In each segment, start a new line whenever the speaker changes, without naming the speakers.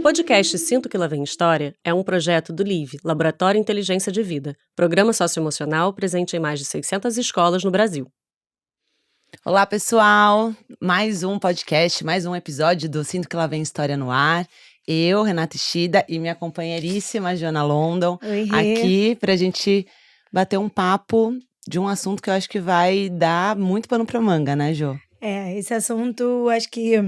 podcast Sinto que lá vem história é um projeto do LIVE, Laboratório Inteligência de Vida, programa socioemocional presente em mais de 600 escolas no Brasil.
Olá, pessoal! Mais um podcast, mais um episódio do Sinto que lá vem história no ar. Eu, Renata Ishida, e minha companheiríssima Joana London, aqui pra gente bater um papo de um assunto que eu acho que vai dar muito pano pra manga, né, Jo?
Esse assunto, acho que,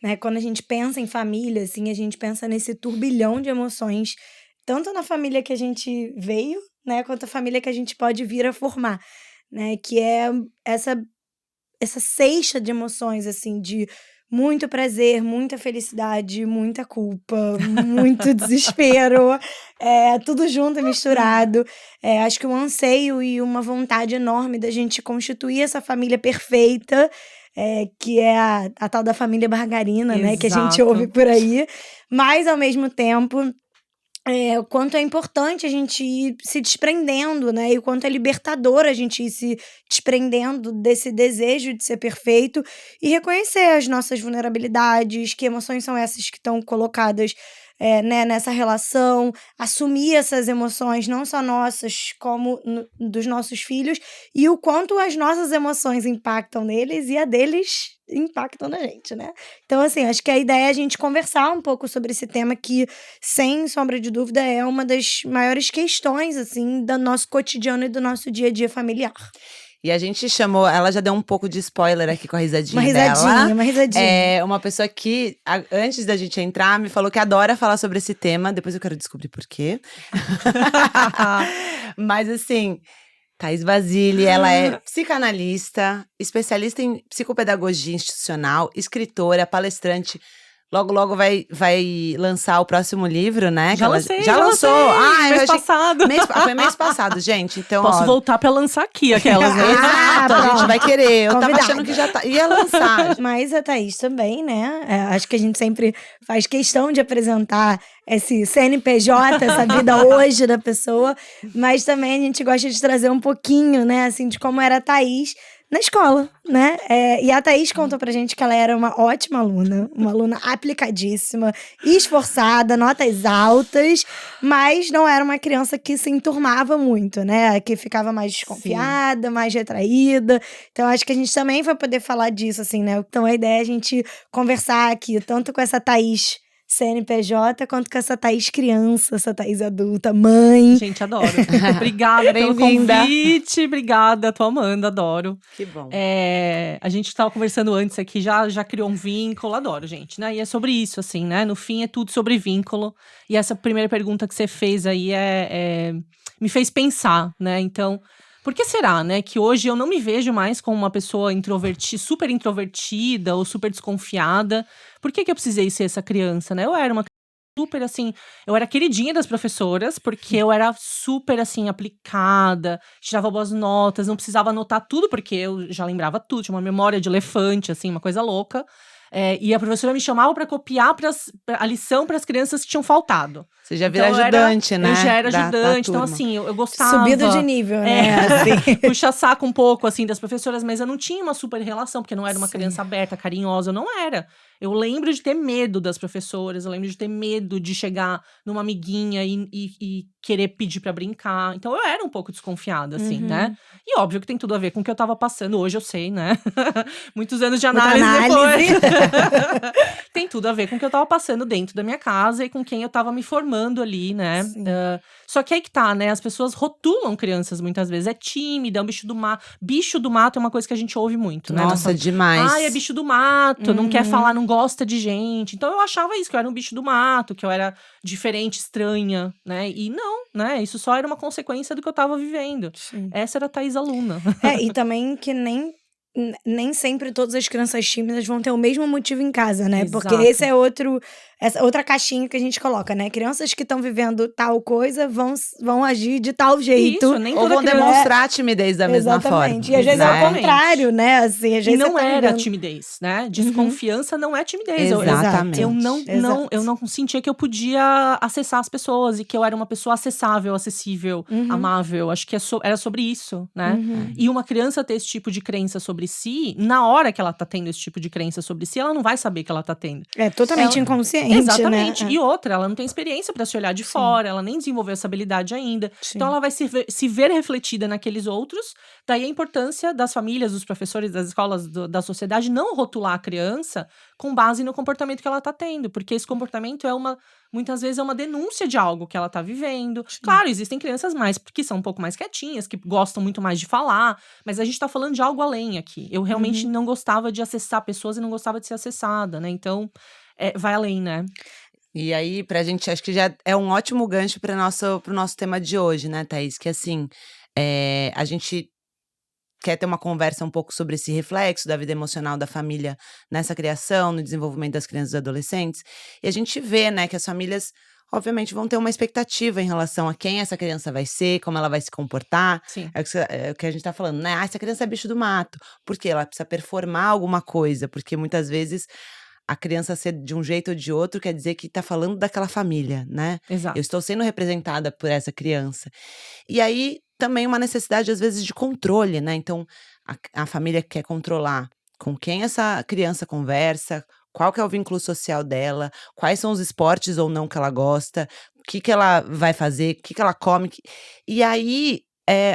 né, quando a gente pensa em família, assim, a gente pensa nesse turbilhão de emoções, tanto na família que a gente veio, né, quanto a família que a gente pode vir a formar, né, que é essa cesta de emoções, assim, de muito prazer, muita felicidade, muita culpa, muito desespero, tudo junto e misturado. Acho que um anseio e uma vontade enorme da gente constituir essa família perfeita, que é a tal da família margarina, né, que a gente ouve por aí, mas ao mesmo tempo o quanto é importante a gente ir se desprendendo, né? E o quanto é libertador a gente ir se desprendendo desse desejo de ser perfeito e reconhecer as nossas vulnerabilidades, que emoções são essas que estão colocadas né, nessa relação, assumir essas emoções, não só nossas, como dos nossos filhos, e o quanto as nossas emoções impactam neles e a deles impactam na gente, né? Então, assim, acho que a ideia é a gente conversar um pouco sobre esse tema que, sem sombra de dúvida, é uma das maiores questões, assim, do nosso cotidiano e do nosso dia a dia familiar.
E a gente chamou, ela já deu um pouco de spoiler aqui com a risadinha dela.
Uma risadinha.
Uma pessoa que, antes da gente entrar, me falou que adora falar sobre esse tema. Depois eu quero descobrir por quê. Mas assim, Thaís Basile, ela é psicanalista, especialista em psicopedagogia institucional, escritora, palestrante. Logo vai lançar o próximo livro, né?
Já
lançou.
Mês passado.
Foi mês passado, gente. Então,
posso voltar pra lançar aqui aquelas.
Exato, a gente vai querer. Eu
Convidada.
tava achando que já ia lançar.
Mas a Thaís também, né? Acho que a gente sempre faz questão de apresentar esse CNPJ, essa vida hoje da pessoa. Mas também a gente gosta de trazer um pouquinho, né? Assim, de como era a Thaís na escola, né? E a Thaís contou pra gente que ela era uma ótima aluna, uma aluna aplicadíssima, esforçada, notas altas, mas não era uma criança que se enturmava muito, né? Que ficava mais desconfiada, Sim. mais retraída. Então, acho que a gente também vai poder falar disso, assim, né? Então, a ideia é a gente conversar aqui, tanto com essa Thaís CNPJ, quanto com essa Thaís criança, essa Thaís adulta, mãe.
Gente, adoro. Obrigada pelo convite, obrigada, tô amando, adoro.
Que bom.
A gente tava conversando antes aqui, já criou um vínculo, adoro, gente, né? E é sobre isso, assim, né? No fim, é tudo sobre vínculo. E essa primeira pergunta que você fez aí me fez pensar, né? Então, por que será, né, que hoje eu não me vejo mais como uma pessoa super introvertida ou super desconfiada? Por que eu precisei ser essa criança, né? Eu era uma super, assim, eu era queridinha das professoras, porque eu era super, assim, aplicada, tirava boas notas, não precisava anotar tudo, porque eu já lembrava tudo, tinha uma memória de elefante, assim, uma coisa louca. E a professora me chamava para copiar a lição para as crianças que tinham faltado.
Você já vira ajudante, né?
Eu já era ajudante, então assim, eu gostava.
Subido de nível, né? Assim.
Puxa saco um pouco, assim, das professoras, mas eu não tinha uma super relação, porque eu não era uma criança aberta, carinhosa, eu não era. Eu lembro de ter medo das professoras, eu lembro de ter medo de chegar numa amiguinha e querer pedir pra brincar. Então, eu era um pouco desconfiada, assim, né? E óbvio que tem tudo a ver com o que eu tava passando. Hoje eu sei, né? Muitos anos de análise depois. Tem tudo a ver com o que eu tava passando dentro da minha casa e com quem eu tava me formando ali, né? Só que aí que tá, né? As pessoas rotulam crianças muitas vezes. É tímida, é um bicho do mato. Bicho do mato é uma coisa que a gente ouve muito, né?
Nossa, demais.
É bicho do mato, não quer falar, não gosta de gente. Então eu achava isso, que eu era um bicho do mato, que eu era diferente, estranha, né? E não, né? Isso só era uma consequência do que eu tava vivendo.
Sim.
Essa era a Thaís aluna.
E também que nem sempre todas as crianças tímidas vão ter o mesmo motivo em casa, né?
Exato.
Porque esse é essa outra caixinha que a gente coloca, né? Crianças que estão vivendo tal coisa vão agir de tal jeito.
Isso, nem
ou vão demonstrar timidez da mesma forma.
Exatamente. E às vezes é o contrário, né? Assim, às vezes
não era timidez, né? Desconfiança não é timidez.
Exatamente.
Eu não sentia que eu podia acessar as pessoas e que eu era uma pessoa acessável, acessível, amável. Acho que era sobre isso, né? E uma criança ter esse tipo de crença sobre sobre si, na hora que ela tá tendo esse tipo de crença sobre si, ela não vai saber que ela tá tendo.
É totalmente inconsciente,
Exatamente.
né?
E outra, ela não tem experiência pra se olhar de fora, ela nem desenvolveu essa habilidade ainda.
Sim.
Então ela vai se ver refletida naqueles outros. Daí a importância das famílias, dos professores, das escolas, da sociedade não rotular a criança com base no comportamento que ela tá tendo, porque esse comportamento muitas vezes é uma denúncia de algo que ela tá vivendo.
Sim.
Claro, existem crianças que são um pouco mais quietinhas, que gostam muito mais de falar, mas a gente tá falando de algo além aqui. Eu realmente não gostava de acessar pessoas e não gostava de ser acessada, né? Então, vai além, né?
E aí, pra gente, acho que já é um ótimo gancho pro nosso tema de hoje, né, Thaís? Que assim, a gente quer ter uma conversa um pouco sobre esse reflexo da vida emocional da família nessa criação, no desenvolvimento das crianças e adolescentes. E a gente vê, né, que as famílias, obviamente, vão ter uma expectativa em relação a quem essa criança vai ser, como ela vai se comportar.
Sim.
É o que a gente tá falando, né? Essa criança é bicho do mato. Por quê? Ela precisa performar alguma coisa, porque muitas vezes a criança ser de um jeito ou de outro quer dizer que tá falando daquela família, né?
Exato.
Eu estou sendo representada por essa criança. E aí, também uma necessidade, às vezes, de controle, né? Então, a família quer controlar com quem essa criança conversa, qual que é o vínculo social dela, quais são os esportes ou não que ela gosta, o que ela vai fazer, o que ela come. E aí,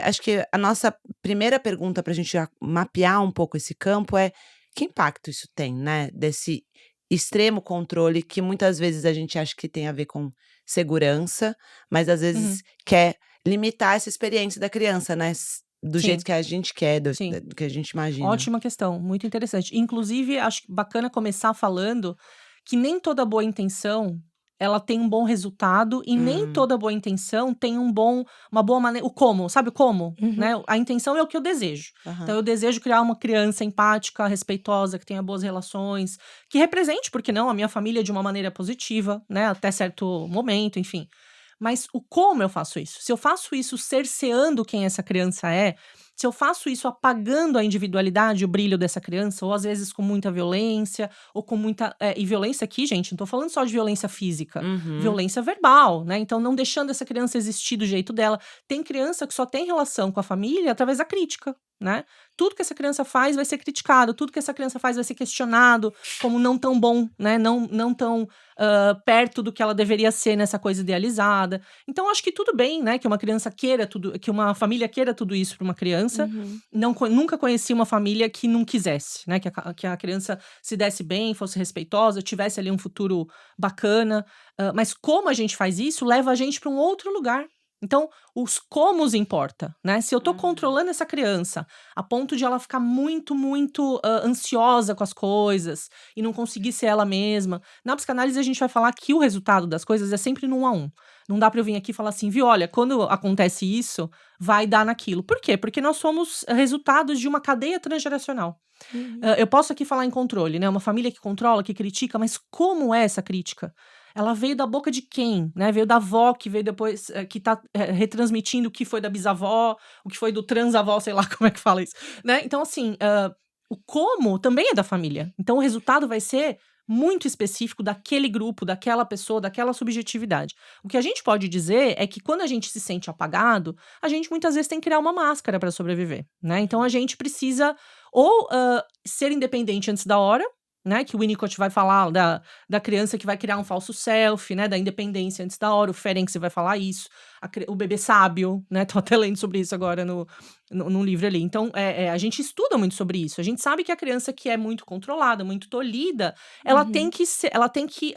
acho que a nossa primeira pergunta pra gente mapear um pouco esse campo é: que impacto isso tem, né? Desse extremo controle que muitas vezes a gente acha que tem a ver com segurança, mas às vezes quer limitar essa experiência da criança, né? Do
Sim.
jeito que a gente quer, do
Sim.
que a gente imagina.
Ótima questão, muito interessante. Inclusive, acho bacana começar falando que nem toda boa intenção ela tem um bom resultado e nem toda boa intenção tem uma boa maneira. O como, sabe o como? Né? A intenção é o que eu desejo. Então, eu desejo criar uma criança empática, respeitosa, que tenha boas relações, que represente, por que não, a minha família de uma maneira positiva, né? Até certo momento, enfim. Mas o como eu faço isso? Se eu faço isso cerceando quem essa criança é, se eu faço isso apagando a individualidade, o brilho dessa criança, ou às vezes com muita violência, ou com muita. E violência aqui, gente, não tô falando só de violência física, violência verbal, né? Então, não deixando essa criança existir do jeito dela. Tem criança que só tem relação com a família através da crítica, né? Tudo que essa criança faz vai ser criticado, tudo que essa criança faz vai ser questionado como não tão bom, né? Não tão perto do que ela deveria ser nessa coisa idealizada. Então, acho que tudo bem, né? Que uma criança queira tudo, que uma família queira tudo isso para uma criança. Nunca conheci uma família que não quisesse, né? Que a criança se desse bem, fosse respeitosa, tivesse ali um futuro bacana. Mas como a gente faz isso, leva a gente para um outro lugar. Então, os comos importa, né? Se eu tô controlando essa criança a ponto de ela ficar muito, muito ansiosa com as coisas e não conseguir ser ela mesma. Na psicanálise, a gente vai falar que o resultado das coisas é sempre no 1 a 1. Não dá pra eu vir aqui e falar assim, viu, olha, quando acontece isso, vai dar naquilo. Por quê? Porque nós somos resultados de uma cadeia transgeracional. Eu posso aqui falar em controle, né? Uma família que controla, que critica, mas como é essa crítica? Ela veio da boca de quem, né? Veio da avó, que veio depois, que tá retransmitindo o que foi da bisavó, o que foi do transavó, sei lá como é que fala isso, né? Então, assim, o como também é da família. Então, o resultado vai ser muito específico daquele grupo, daquela pessoa, daquela subjetividade. O que a gente pode dizer é que quando a gente se sente apagado, a gente muitas vezes tem que criar uma máscara para sobreviver, né? Então, a gente precisa ou ser independente antes da hora, né, que o Winnicott vai falar da criança que vai criar um falso self, né, da independência antes da hora, o Ferenczi vai falar isso, o bebê sábio, né, tô até lendo sobre isso agora num livro ali. Então, a gente estuda muito sobre isso, a gente sabe que a criança que é muito controlada, muito tolhida, ela tem que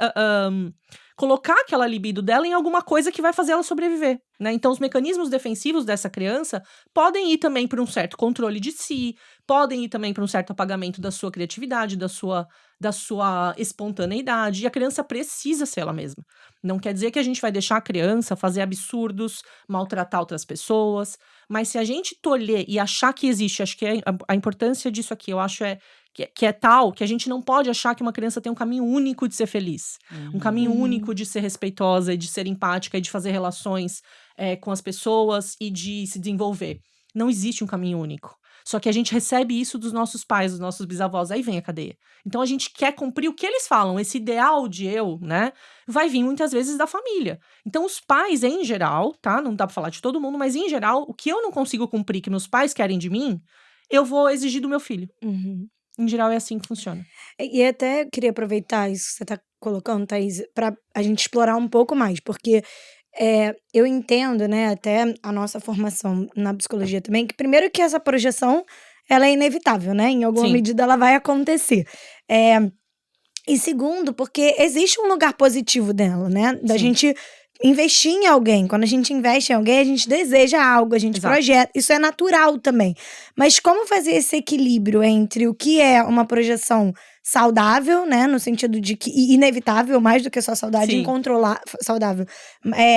colocar aquela libido dela em alguma coisa que vai fazer ela sobreviver, né? Então, os mecanismos defensivos dessa criança podem ir também para um certo controle de si, podem ir também para um certo apagamento da sua criatividade, da sua espontaneidade. E a criança precisa ser ela mesma. Não quer dizer que a gente vai deixar a criança fazer absurdos, maltratar outras pessoas, mas se a gente tolher e achar que existe, acho que a importância disso aqui, eu acho que é tal que a gente não pode achar que uma criança tem um caminho único de ser feliz, um caminho único de ser respeitosa, e de ser empática e de fazer relações com as pessoas e de se desenvolver. Não existe um caminho único. Só que a gente recebe isso dos nossos pais, dos nossos bisavós, aí vem a cadeia. Então a gente quer cumprir o que eles falam, esse ideal de eu, né, vai vir muitas vezes da família. Então os pais, em geral, tá, não dá pra falar de todo mundo, mas em geral, o que eu não consigo cumprir, que meus pais querem de mim, eu vou exigir do meu filho.
Uhum.
Em geral, é assim que funciona.
E até queria aproveitar isso que você tá colocando, Thaís, pra a gente explorar um pouco mais, porque eu entendo, né, até a nossa formação na psicologia também, que primeiro que essa projeção, ela é inevitável, né? Em alguma
Sim.
medida ela vai acontecer. E segundo, porque existe um lugar positivo dela, né? Da
Sim.
gente investir em alguém. Quando a gente investe em alguém, a gente deseja algo, a gente
Exato.
projeta. Isso é natural também. Mas como fazer esse equilíbrio entre o que é uma projeção saudável, né? No sentido de que inevitável, mais do que só saudade,
Sim.
saudável,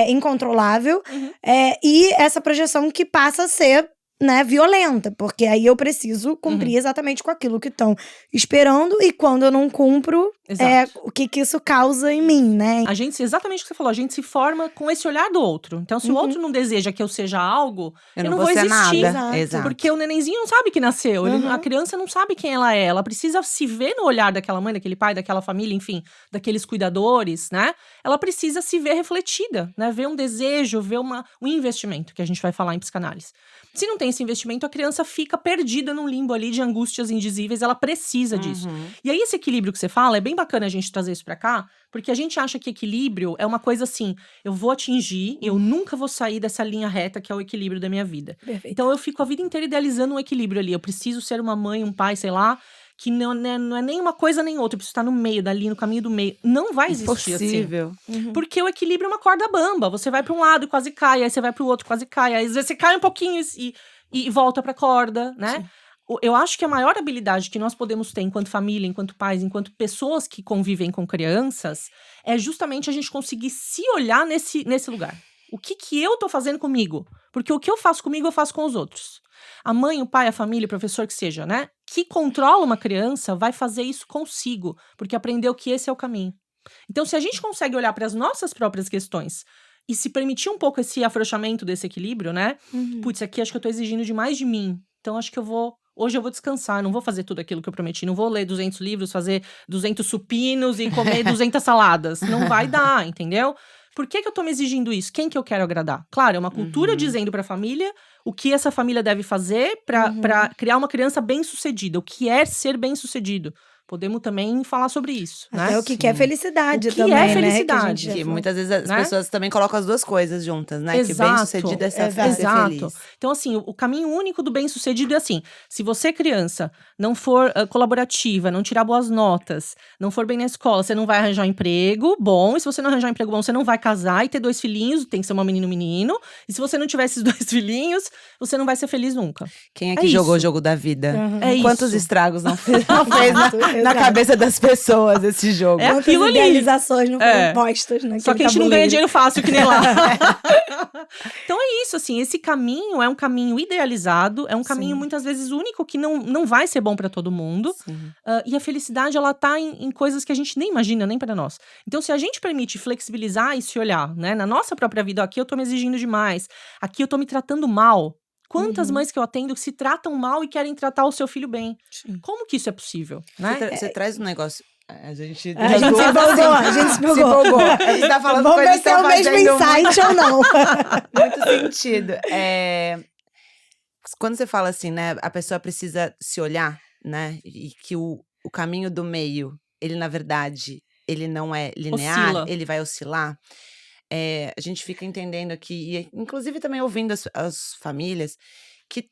incontrolável,
Uhum.
e essa projeção que passa a ser, né, violenta, porque aí eu preciso cumprir exatamente com aquilo que estão esperando, e quando eu não cumpro,
Exato.
o que isso causa em mim, né?
A gente, exatamente o que você falou, a gente se forma com esse olhar do outro. Então, se o outro não deseja que eu seja algo, eu não vou
ser
existir.
nada. Exato.
Porque o nenenzinho não sabe que nasceu. A criança não sabe quem ela é. Ela precisa se ver no olhar daquela mãe, daquele pai, daquela família, enfim, daqueles cuidadores, né? Ela precisa se ver refletida, né? Ver um desejo, ver um investimento, que a gente vai falar em psicanálise. Se não tem esse investimento, a criança fica perdida num limbo ali de angústias indizíveis. Ela precisa disso. E aí, esse equilíbrio que você fala, é bem bacana a gente trazer isso pra cá, porque a gente acha que equilíbrio é uma coisa assim, eu vou atingir, eu nunca vou sair dessa linha reta que é o equilíbrio da minha vida.
Perfeito.
Então eu fico a vida inteira idealizando um equilíbrio ali, eu preciso ser uma mãe, um pai, sei lá, que não é nem uma coisa nem outra, eu preciso estar no meio, dali no caminho do meio. Não vai existir
Impossível.
assim. Porque o equilíbrio é uma corda bamba, você vai pra um lado e quase cai, aí você vai pro outro, quase cai, aí às vezes você cai um pouquinho e volta pra corda, né?
Sim.
Eu acho que a maior habilidade que nós podemos ter enquanto família, enquanto pais, enquanto pessoas que convivem com crianças, é justamente a gente conseguir se olhar nesse lugar. O que eu tô fazendo comigo? Porque o que eu faço comigo, eu faço com os outros. A mãe, o pai, a família, o professor que seja, né? Que controla uma criança, vai fazer isso consigo, porque aprendeu que esse é o caminho. Então, se a gente consegue olhar para as nossas próprias questões e se permitir um pouco esse afrouxamento desse equilíbrio, né? Putz, aqui acho que eu tô exigindo demais de mim. Então, acho que hoje eu vou descansar, não vou fazer tudo aquilo que eu prometi. Não vou ler 200 livros, fazer 200 supinos e comer 200 saladas. Não vai dar, entendeu? Por que eu tô me exigindo isso? Quem que eu quero agradar? Claro, é uma cultura dizendo pra família o que essa família deve fazer pra criar uma criança bem-sucedida. O que é ser bem-sucedido. Podemos também falar sobre isso, né?
Até o que é felicidade
O que
também,
é
né?
felicidade?
Que muitas vezes as
né?
pessoas também colocam as duas coisas juntas, né?
Exato.
Que bem-sucedido é ser feliz.
Então, assim, o caminho único do bem-sucedido é assim, se você, criança, não for colaborativa, não tirar boas notas, não for bem na escola, você não vai arranjar um emprego bom, e se você não arranjar um emprego bom, você não vai casar e ter 2 filhinhos, tem que ser uma menina e um menino, e se você não tiver esses 2 filhinhos, você não vai ser feliz nunca.
Quem é que jogou o jogo da vida?
É
Quantos
isso.
estragos não fez na cabeça das pessoas esse jogo?
É
Quantas
aquilo ali.
idealizações não foram postas naquele
Só que a gente não
tabuleiro.
ganha dinheiro fácil, que nem lá. Então é isso, assim, esse caminho é um caminho idealizado, é um caminho muitas vezes único, que não vai ser bom pra todo mundo. E a felicidade, ela tá em coisas que a gente nem imagina, nem pra nós. Então, se a gente permite flexibilizar e se olhar, né, na nossa própria vida, aqui eu tô me exigindo demais, aqui eu tô me tratando mal. Quantas mães que eu atendo que se tratam mal e querem tratar o seu filho bem? Como que isso é possível, né?
Você traz um negócio... A gente se
empolgou, a gente se empolgou.
A gente tá falando
Vamos
coisas
ver
que
se é
estão
o mesmo
fazendo
insight ou não.
muito sentido. Quando você fala assim, né, a pessoa precisa se olhar, né, e que o caminho do meio, ele na verdade, ele não é linear,
Oscila.
ele vai oscilar. A gente fica entendendo aqui, e inclusive também ouvindo as famílias, que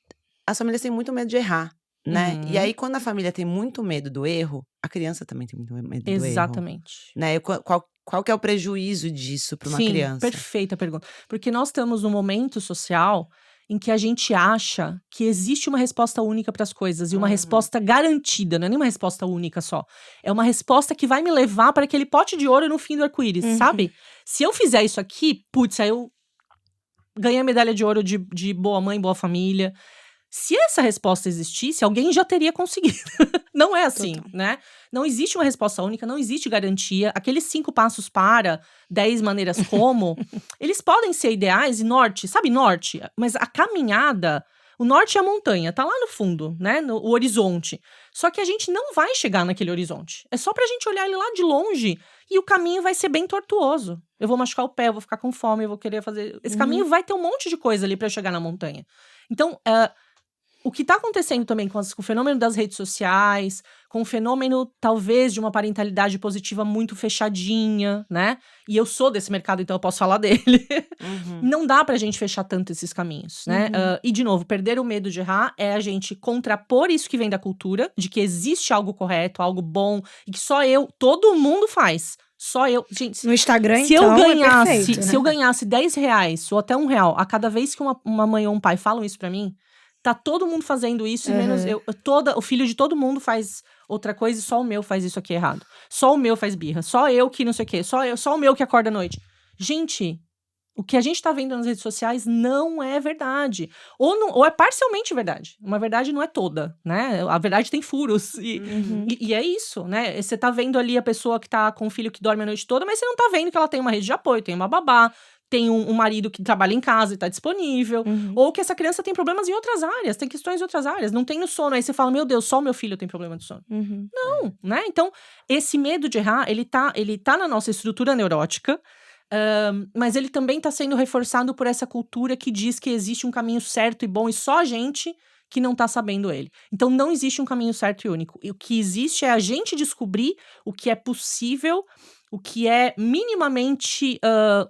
as famílias têm muito medo de errar, né? E aí, quando a família tem muito medo do erro, a criança também tem muito medo do erro.
Exatamente.
Né? Qual que é o prejuízo disso para uma criança?
Perfeita pergunta. Porque nós estamos num momento social em que a gente acha que existe uma resposta única para as coisas, e uma resposta garantida, não é nem uma resposta única só. É uma resposta que vai me levar para aquele pote de ouro no fim do arco-íris, sabe? Se eu fizer isso aqui, putz, aí eu ganhei a medalha de ouro de boa mãe, boa família. Se essa resposta existisse, alguém já teria conseguido. Não é assim, né? Não existe uma resposta única, não existe garantia. Aqueles 5 passos para, 10 maneiras como, eles podem ser ideais e norte, sabe norte? Mas a caminhada, o norte é a montanha, tá lá no fundo, né? O horizonte. Só que a gente não vai chegar naquele horizonte. É só pra gente olhar ele lá de longe e o caminho vai ser bem tortuoso. Eu vou machucar o pé, eu vou ficar com fome, eu vou querer fazer... Esse caminho vai ter um monte de coisa ali pra eu chegar na montanha. Então, o que tá acontecendo também com o fenômeno das redes sociais, com o fenômeno, talvez, de uma parentalidade positiva muito fechadinha, né? E eu sou desse mercado, então eu posso falar dele. Não dá pra gente fechar tanto esses caminhos, né? E, de novo, perder o medo de errar é a gente contrapor isso que vem da cultura, de que existe algo correto, algo bom, e que só todo mundo faz. Só eu, gente,
no Instagram,
se
então,
eu ganhasse,
é perfeito,
se
né?
eu ganhasse R$10 ou até R$1 a cada vez que uma mãe ou um pai falam isso pra mim, tá todo mundo fazendo isso, e menos eu. O filho de todo mundo faz outra coisa e só o meu faz isso aqui errado. Só o meu faz birra. Só eu que não sei o quê. Só o meu que acorda à noite. Gente, o que a gente tá vendo nas redes sociais não é verdade. Ou é parcialmente verdade. Uma verdade não é toda, né? A verdade tem furos. E é isso, né? Você tá vendo ali a pessoa que tá com um filho que dorme a noite toda, mas você não tá vendo que ela tem uma rede de apoio, tem uma babá, tem um marido que trabalha em casa e tá disponível. Ou que essa criança tem problemas em outras áreas, tem questões em outras áreas. Não tem no sono. Aí você fala, meu Deus, só o meu filho tem problema de sono. Não, né? Então, esse medo de errar, ele tá na nossa estrutura neurótica. Mas ele também está sendo reforçado por essa cultura que diz que existe um caminho certo e bom e só a gente que não está sabendo ele. Então, não existe um caminho certo e único. E o que existe é a gente descobrir o que é possível, o que é minimamente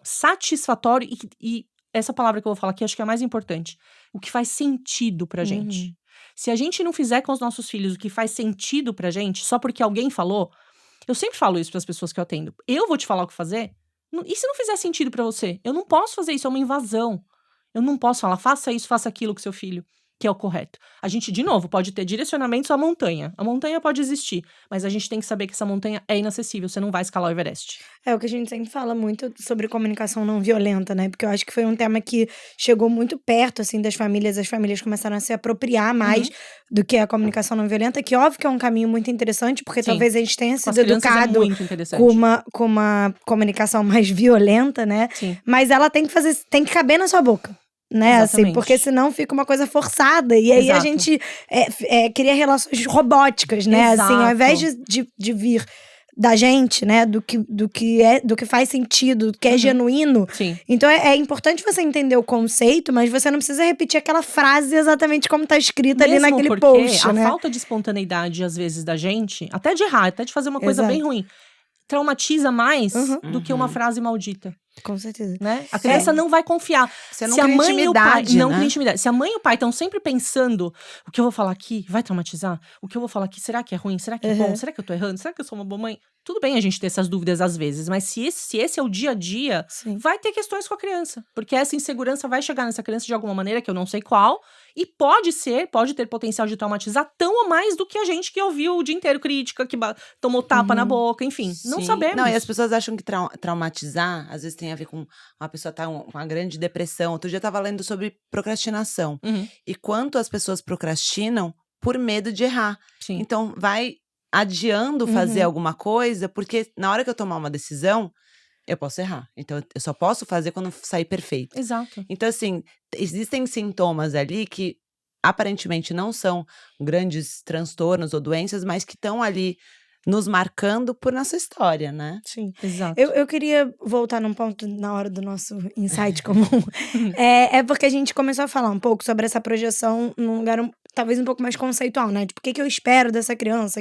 satisfatório e essa palavra que eu vou falar aqui acho que é a mais importante. O que faz sentido pra gente. Se a gente não fizer com os nossos filhos o que faz sentido pra gente, só porque alguém falou, eu sempre falo isso para as pessoas que eu atendo. Eu vou te falar o que fazer? E se não fizer sentido pra você? Eu não posso fazer isso, é uma invasão. Eu não posso falar, faça isso, faça aquilo com seu filho, que é o correto. A gente, de novo, pode ter direcionamentos à montanha. A montanha pode existir, mas a gente tem que saber que essa montanha é inacessível, você não vai escalar o Everest.
É o que a gente sempre fala muito sobre comunicação não violenta, né? Porque eu acho que foi um tema que chegou muito perto, assim, das famílias. As famílias começaram a se apropriar mais do que a comunicação não violenta, que óbvio que é um caminho muito interessante, porque talvez a gente tenha sido educado com uma comunicação mais violenta, né?
Sim.
Mas ela tem que caber na sua boca. Né, assim, porque senão fica uma coisa forçada. E aí a gente cria relações robóticas, né? Assim, ao invés de vir da gente, né? Do que faz sentido, do que é genuíno.
Sim.
Então é importante você entender o conceito, mas você não precisa repetir aquela frase exatamente como tá escrita ali naquele post,
a
né?
falta de espontaneidade, às vezes, da gente, até de errar, até de fazer uma coisa bem ruim, traumatiza mais do que uma frase maldita.
Com certeza.
Né? A criança não vai confiar.
Você não cria intimidade,
não cria intimidade. Se a mãe e o pai estão sempre pensando, o que eu vou falar aqui vai traumatizar? O que eu vou falar aqui, será que é ruim? Será que é bom? Será que eu tô errando? Será que eu sou uma boa mãe? Tudo bem a gente ter essas dúvidas às vezes, mas se esse é o dia a dia, vai ter questões com a criança. Porque essa insegurança vai chegar nessa criança de alguma maneira, que eu não sei qual, e pode ter potencial de traumatizar tão ou mais do que a gente que ouviu o dia inteiro crítica, que tomou tapa na boca, enfim. Não sabemos.
Não, e as pessoas acham que traumatizar, às vezes tem a ver com uma pessoa tá com uma grande depressão. Outro dia eu tava lendo sobre procrastinação. E quanto as pessoas procrastinam por medo de errar.
Sim.
Então, vai adiando fazer alguma coisa, porque na hora que eu tomar uma decisão, eu posso errar. Então, eu só posso fazer quando sair perfeito.
Exato.
Então, assim, existem sintomas ali que aparentemente não são grandes transtornos ou doenças, mas que estão ali nos marcando por nossa história, né?
Sim.
Exato.
Eu queria voltar num ponto na hora do nosso insight comum. É porque a gente começou a falar um pouco sobre essa projeção num lugar talvez um pouco mais conceitual, né? Tipo, o que eu espero dessa criança?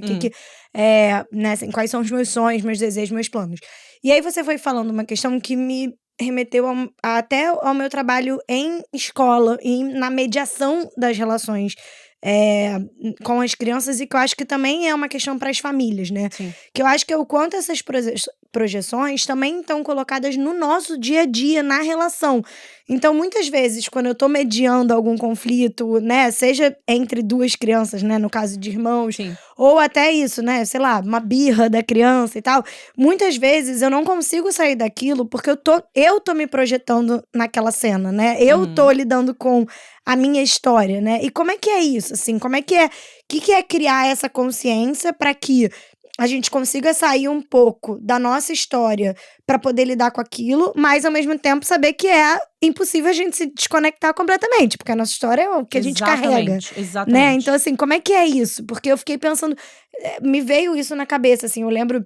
Né, assim, quais são os meus sonhos, meus desejos, meus planos? E aí você foi falando uma questão que me remeteu até ao meu trabalho em escola e na mediação das relações com as crianças, e que eu acho que também é uma questão para as famílias, né?
Sim.
Que eu acho que é o quanto essas projeções também estão colocadas no nosso dia a dia, na relação. Então, muitas vezes, quando eu tô mediando algum conflito, né, seja entre duas crianças, né, no caso de irmãos, ou até isso, né, sei lá, uma birra da criança e tal, muitas vezes eu não consigo sair daquilo porque eu tô me projetando naquela cena, né? Eu tô lidando com a minha história, né? E como é que é isso, assim? Como é que é? O que é criar essa consciência para que a gente consiga sair um pouco da nossa história para poder lidar com aquilo, mas ao mesmo tempo saber que é impossível a gente se desconectar completamente, porque a nossa história é o que a gente carrega.
Exatamente.
Né? Então, assim, como é que é isso? Porque eu fiquei pensando, me veio isso na cabeça, assim, eu lembro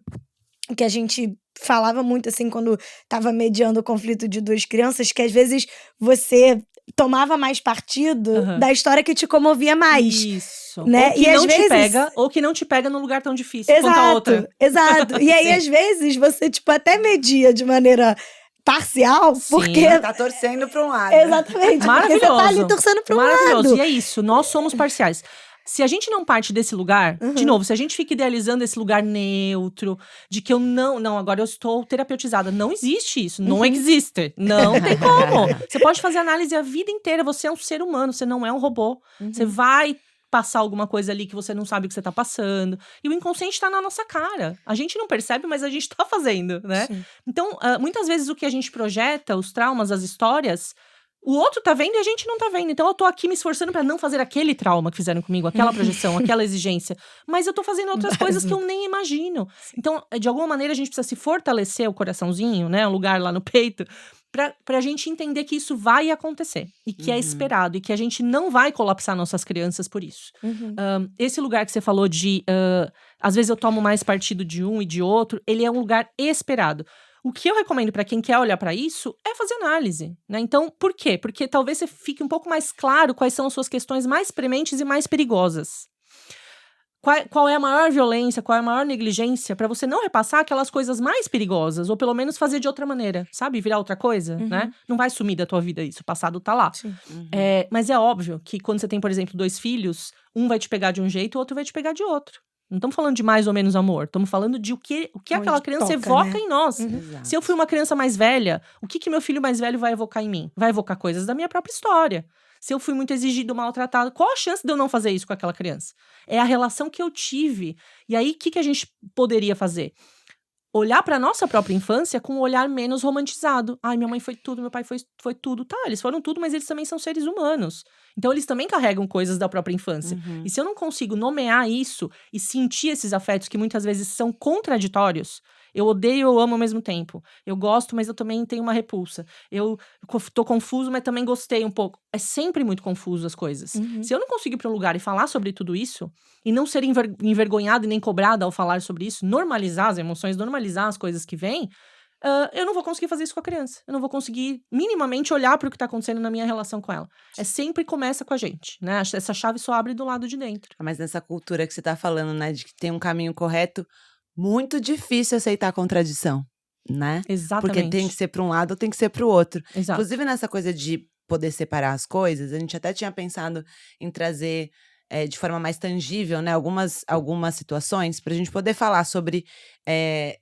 que a gente falava muito, assim, quando tava mediando o conflito de duas crianças, que às vezes você tomava mais partido
Aham.
da história que te comovia mais.
Isso.
Né?
Ou que
E às
não te
vezes-
pega, ou que não te pega num lugar tão difícil quanto a outra.
Exato. E aí,
Sim.
às vezes, você, tipo, até media de maneira parcial,
Sim.
porque...
Tá torcendo pra um lado.
Exatamente, porque você tá ali
Maravilhoso.
torcendo pra um
Maravilhoso.
lado.
E é isso, nós somos parciais. Se a gente não parte desse lugar, de novo, se a gente fica idealizando esse lugar neutro, de que eu não, agora eu estou terapeutizada. Não existe isso, não existe. Não tem como. Você pode fazer análise a vida inteira, você é um ser humano, você não é um robô. Você vai passar alguma coisa ali que você não sabe o que você tá passando. E o inconsciente tá na nossa cara. A gente não percebe, mas a gente tá fazendo, né?
Sim.
Então, muitas vezes o que a gente projeta, os traumas, as histórias, o outro tá vendo e a gente não tá vendo. Então eu tô aqui me esforçando pra não fazer aquele trauma que fizeram comigo, aquela projeção, aquela exigência. Mas eu tô fazendo outras coisas que eu nem imagino. Então, de alguma maneira, a gente precisa se fortalecer o coraçãozinho, né? Um lugar lá no peito, pra gente entender que isso vai acontecer. E que é esperado. E que a gente não vai colapsar nossas crianças por isso. Esse lugar que você falou de… às vezes eu tomo mais partido de um e de outro. Ele é um lugar esperado. O que eu recomendo pra quem quer olhar pra isso é fazer análise, né? Então, por quê? Porque talvez você fique um pouco mais claro quais são as suas questões mais prementes e mais perigosas. Qual é a maior violência, qual é a maior negligência pra você não repassar aquelas coisas mais perigosas, ou pelo menos fazer de outra maneira, sabe? Virar outra coisa, né? Não vai sumir da tua vida isso, o passado tá lá.
Sim.
Mas é óbvio que quando você tem, por exemplo, 2 filhos, um vai te pegar de um jeito, o outro vai te pegar de outro. Não estamos falando de mais ou menos amor, estamos falando de o que aquela criança
toca,
evoca
né?
em nós.
Exato.
Se eu fui uma criança mais velha, o que meu filho mais velho vai evocar em mim? Vai evocar coisas da minha própria história. Se eu fui muito exigido, maltratado, qual a chance de eu não fazer isso com aquela criança? É a relação que eu tive. E aí, o que a gente poderia fazer? Olhar pra nossa própria infância com um olhar menos romantizado. Ai, minha mãe foi tudo, meu pai foi tudo. Tá, eles foram tudo, mas eles também são seres humanos. Então, eles também carregam coisas da própria infância. E se eu não consigo nomear isso e sentir esses afetos que muitas vezes são contraditórios, eu odeio e eu amo ao mesmo tempo. Eu gosto, mas eu também tenho uma repulsa. Eu tô confuso, mas também gostei um pouco. É sempre muito confuso as coisas. Se eu não conseguir ir pra um lugar e falar sobre tudo isso, e não ser envergonhada e nem cobrada ao falar sobre isso, normalizar as emoções, normalizar as coisas que vêm, eu não vou conseguir fazer isso com a criança. Eu não vou conseguir minimamente olhar para o que tá acontecendo na minha relação com ela. Sempre começa com a gente, né? Essa chave só abre do lado de dentro.
Mas nessa cultura que você tá falando, né, de que tem um caminho correto, muito difícil aceitar a contradição, né?
Exatamente.
Porque tem que ser para um lado ou tem que ser para o outro.
Exato.
Inclusive nessa coisa de poder separar as coisas, a gente até tinha pensado em trazer de forma mais tangível, né, algumas situações pra gente poder falar sobre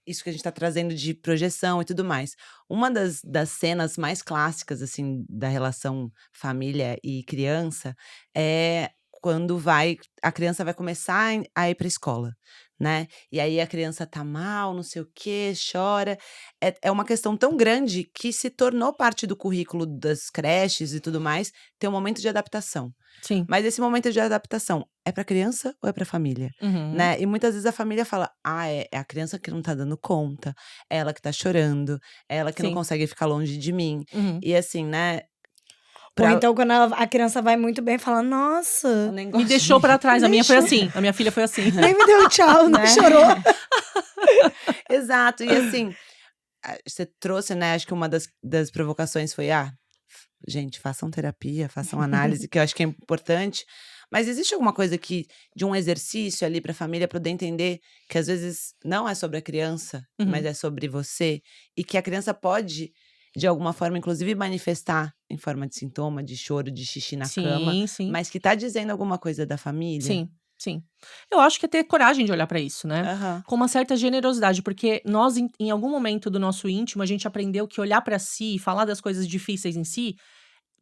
isso que a gente tá trazendo de projeção e tudo mais. Uma das cenas mais clássicas, assim, da relação família e criança é quando a criança vai começar a ir pra escola, né? E aí a criança tá mal, não sei o quê, chora. É uma questão tão grande que se tornou parte do currículo das creches e tudo mais, ter um momento de adaptação.
Sim.
Mas esse momento de adaptação é pra criança ou é pra família? Né? E muitas vezes a família fala, é a criança que não tá dando conta, é ela que tá chorando, é ela que não
Sim.
consegue ficar longe de mim. E assim, né?
Ou então, quando a criança vai muito bem, fala, nossa,
Me deixou pra trás. A minha foi assim. A minha filha foi assim.
nem me deu tchau, não
Né?
chorou.
Exato, e assim, você trouxe, né, acho que uma das provocações foi, gente, façam terapia, façam análise, que eu acho que é importante, mas existe alguma coisa de um exercício ali pra família poder entender que às vezes não é sobre a criança, mas é sobre você, e que a criança pode, de alguma forma, inclusive manifestar em forma de sintoma, de choro, de xixi na cama,
Sim.
mas que tá dizendo alguma coisa da família?
Sim. Eu acho que é ter coragem de olhar pra isso, né?
Aham.
Com uma certa generosidade, porque nós, em algum momento do nosso íntimo, a gente aprendeu que olhar pra si e falar das coisas difíceis em si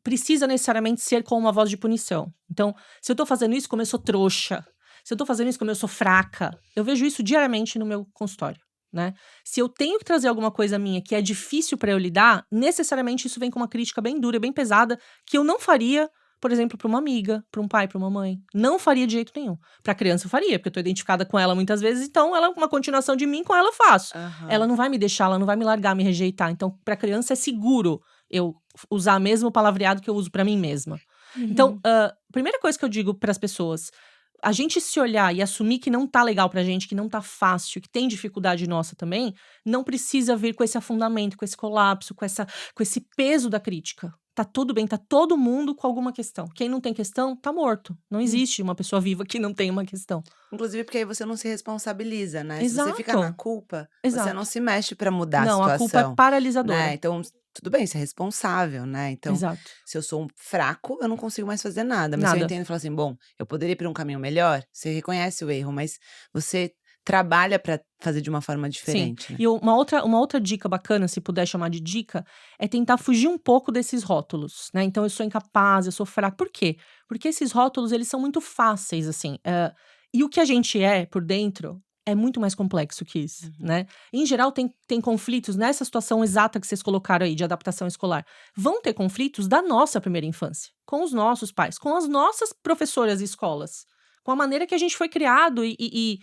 precisa necessariamente ser com uma voz de punição. Então, se eu tô fazendo isso como eu sou trouxa, se eu tô fazendo isso como eu sou fraca, eu vejo isso diariamente no meu consultório, né? Se eu tenho que trazer alguma coisa minha que é difícil pra eu lidar, necessariamente isso vem com uma crítica bem dura, bem pesada, que eu não faria, por exemplo, pra uma amiga, pra um pai, pra uma mãe. Não faria de jeito nenhum. Pra criança eu faria, porque eu tô identificada com ela muitas vezes, então ela é uma continuação de mim, com ela eu faço. Ela não vai me deixar, ela não vai me largar, me rejeitar. Então, pra criança é seguro eu usar mesmo o palavreado que eu uso pra mim mesma. Então, primeira coisa que eu digo pras pessoas, a gente se olhar e assumir que não tá legal pra gente, que não tá fácil, que tem dificuldade nossa também, não precisa vir com esse afundamento, com esse colapso, com esse peso da crítica. tá tudo bem, tá todo mundo com alguma questão. Quem não tem questão, tá morto. Não existe uma pessoa viva que não tem uma questão.
Inclusive porque aí você não se responsabiliza, né? Se
Exato.
você fica na culpa, você não
Exato.
se mexe pra mudar a
Não, a culpa é
situação,
paralisadora.
né? Então, tudo bem, você é responsável, né? Então,
Exato.
se eu sou um fraco, eu não consigo mais fazer nada. Mas se eu
Nada.
entendo e falo assim, bom, eu poderia ir pra um caminho melhor, você reconhece o erro, mas você trabalha pra fazer de uma forma
Sim.
diferente, né?
E uma outra dica bacana, se puder chamar de dica, é tentar fugir um pouco desses rótulos, né? Então, eu sou incapaz, eu sou fraco. Por quê? Porque esses rótulos, eles são muito fáceis, assim. E o que a gente é por dentro é muito mais complexo que isso, né? Em geral, tem conflitos nessa situação exata que vocês colocaram aí, de adaptação escolar. Vão ter conflitos da nossa primeira infância, com os nossos pais, com as nossas professoras e escolas, com a maneira que a gente foi criado e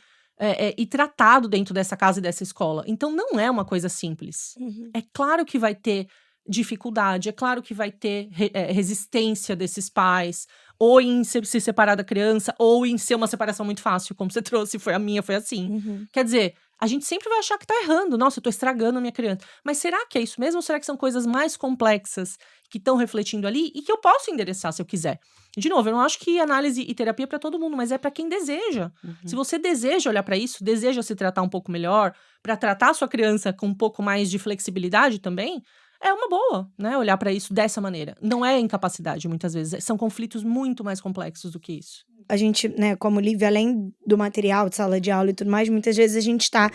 tratado dentro dessa casa e dessa escola. Então, não é uma coisa simples. É claro que vai ter dificuldade, é claro que vai ter resistência desses pais, ou em se separar da criança, ou em ser uma separação muito fácil, como você trouxe, foi a minha, foi assim. Quer dizer, a gente sempre vai achar que tá errando. Nossa, eu tô estragando a minha criança. Mas será que é isso mesmo? Ou será que são coisas mais complexas que estão refletindo ali e que eu posso endereçar se eu quiser? De novo, eu não acho que análise e terapia é pra todo mundo, mas é pra quem deseja. Se você deseja olhar pra isso, deseja se tratar um pouco melhor, pra tratar a sua criança com um pouco mais de flexibilidade também, é uma boa, né? Olhar pra isso dessa maneira. Não é incapacidade, muitas vezes. São conflitos muito mais complexos do que isso.
A gente, né, como Lívia, além do material de sala de aula e tudo mais, muitas vezes a gente está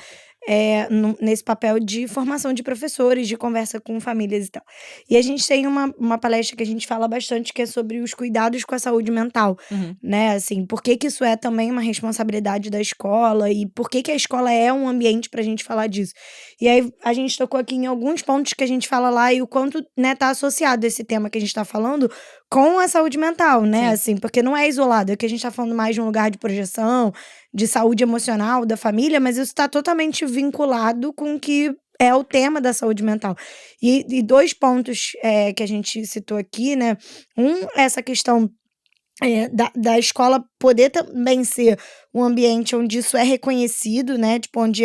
nesse papel de formação de professores, de conversa com famílias e tal. E a gente tem uma palestra que a gente fala bastante, que é sobre os cuidados com a saúde mental, né, assim, por que isso é também uma responsabilidade da escola e por que a escola é um ambiente pra gente falar disso. E aí a gente tocou aqui em alguns pontos que a gente fala lá e o quanto, né, tá associado esse tema que a gente tá falando com a saúde mental, né, assim, porque não é isolado, é que a gente tá falando mais de um lugar de projeção, de saúde emocional da família, mas isso tá totalmente vinculado com o que é o tema da saúde mental. E dois pontos que a gente citou aqui, né, essa questão da escola poder também ser um ambiente onde isso é reconhecido, né? Tipo, onde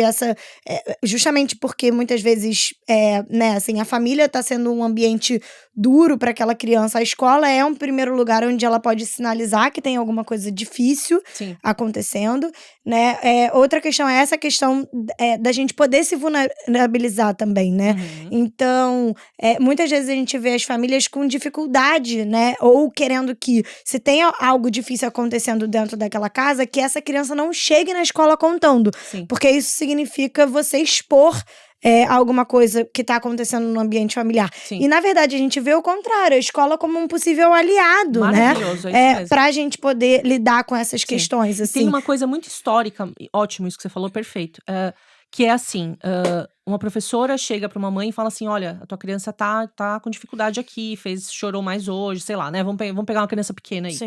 justamente porque muitas vezes, né, assim, a família tá sendo um ambiente duro para aquela criança. A escola é um primeiro lugar onde ela pode sinalizar que tem alguma coisa difícil acontecendo, né? Outra questão é essa questão da gente poder se vulnerabilizar também, né? Então, muitas vezes a gente vê as famílias com dificuldade, né? Ou querendo que, se tem algo difícil acontecendo dentro daquela casa, que essa criança não chegue na escola contando. Porque isso significa você expor alguma coisa que tá acontecendo no ambiente familiar. E, na verdade, a gente vê o contrário. A escola como um possível aliado,
maravilhoso,
né?
É isso mesmo.
Pra gente poder lidar com essas questões, assim.
Tem uma coisa muito histórica, ótimo isso que você falou, perfeito. Que é assim, uma professora chega pra uma mãe e fala assim, olha, a tua criança tá com dificuldade aqui, chorou mais hoje, sei lá, né? Vamos pegar uma criança pequena aí.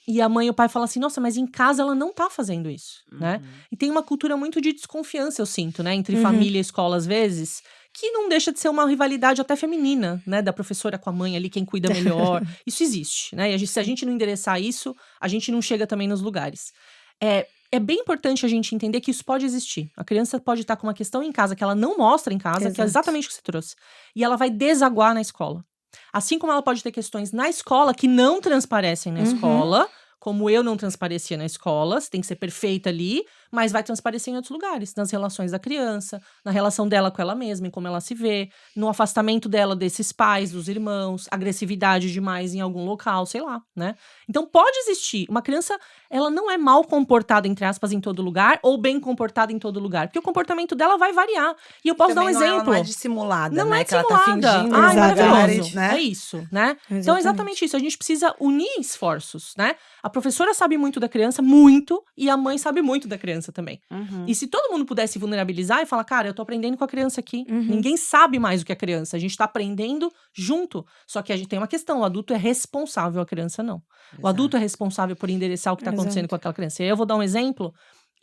E a mãe e o pai falam assim, nossa, mas em casa ela não tá fazendo isso, né? E tem uma cultura muito de desconfiança, eu sinto, né? Entre família e escola, às vezes, que não deixa de ser uma rivalidade até feminina, né? Da professora com a mãe ali, quem cuida melhor. Isso existe, né? E se a gente não endereçar isso, a gente não chega também nos lugares. É bem importante a gente entender que isso pode existir. A criança pode estar com uma questão em casa que ela não mostra em casa, que é exatamente o que você trouxe. E ela vai desaguar na escola. Assim como ela pode ter questões na escola que não transparecem na escola, como eu não transparecia na escola, você tem que ser perfeita ali, mas vai transparecer em outros lugares, nas relações da criança, na relação dela com ela mesma, em como ela se vê, no afastamento dela desses pais, dos irmãos, agressividade demais em algum local, sei lá, né? Então pode existir. Uma criança, ela não é mal comportada, entre aspas, em todo lugar, ou bem comportada em todo lugar, porque o comportamento dela vai variar. E eu posso dar um exemplo.
Ela não é dissimulada,
não
né?
é
Que ela tá fingindo.
Ai, maravilhoso.
Lugares, né?
É isso, né? Então é exatamente isso. A gente precisa unir esforços, né? A professora sabe muito da criança, muito, e a mãe sabe muito da criança também. E se todo mundo pudesse vulnerabilizar e falar, cara, eu tô aprendendo com a criança aqui. Ninguém sabe mais do que a criança. A gente tá aprendendo junto. Só que a gente tem uma questão, o adulto é responsável, a criança não. O adulto é responsável por endereçar o que tá acontecendo com aquela criança. E aí eu vou dar um exemplo,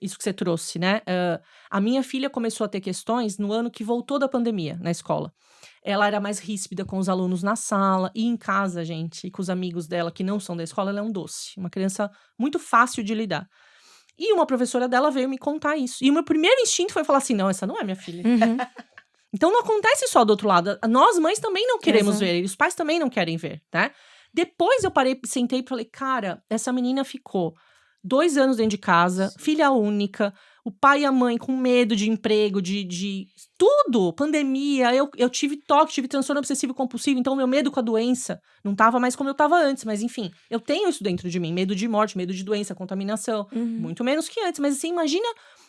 isso que você trouxe, né? A minha filha começou a ter questões no ano que voltou da pandemia, na escola. Ela era mais ríspida com os alunos na sala e em casa, gente, e com os amigos dela que não são da escola, ela é um doce. Uma criança muito fácil de lidar. E uma professora dela veio me contar isso. E o meu primeiro instinto foi falar assim, não, essa não é minha filha. Então não acontece só do outro lado. Nós mães também não queremos
Exato.
ver, e os pais também não querem ver, né? Depois eu parei, sentei e falei, cara, essa menina ficou 2 anos dentro de casa, filha única, o pai e a mãe com medo de emprego, de tudo, pandemia, eu tive toque, tive transtorno obsessivo compulsivo, então meu medo com a doença não tava mais como eu tava antes, mas enfim, eu tenho isso dentro de mim, medo de morte, medo de doença, contaminação, muito menos que antes, mas assim, imagina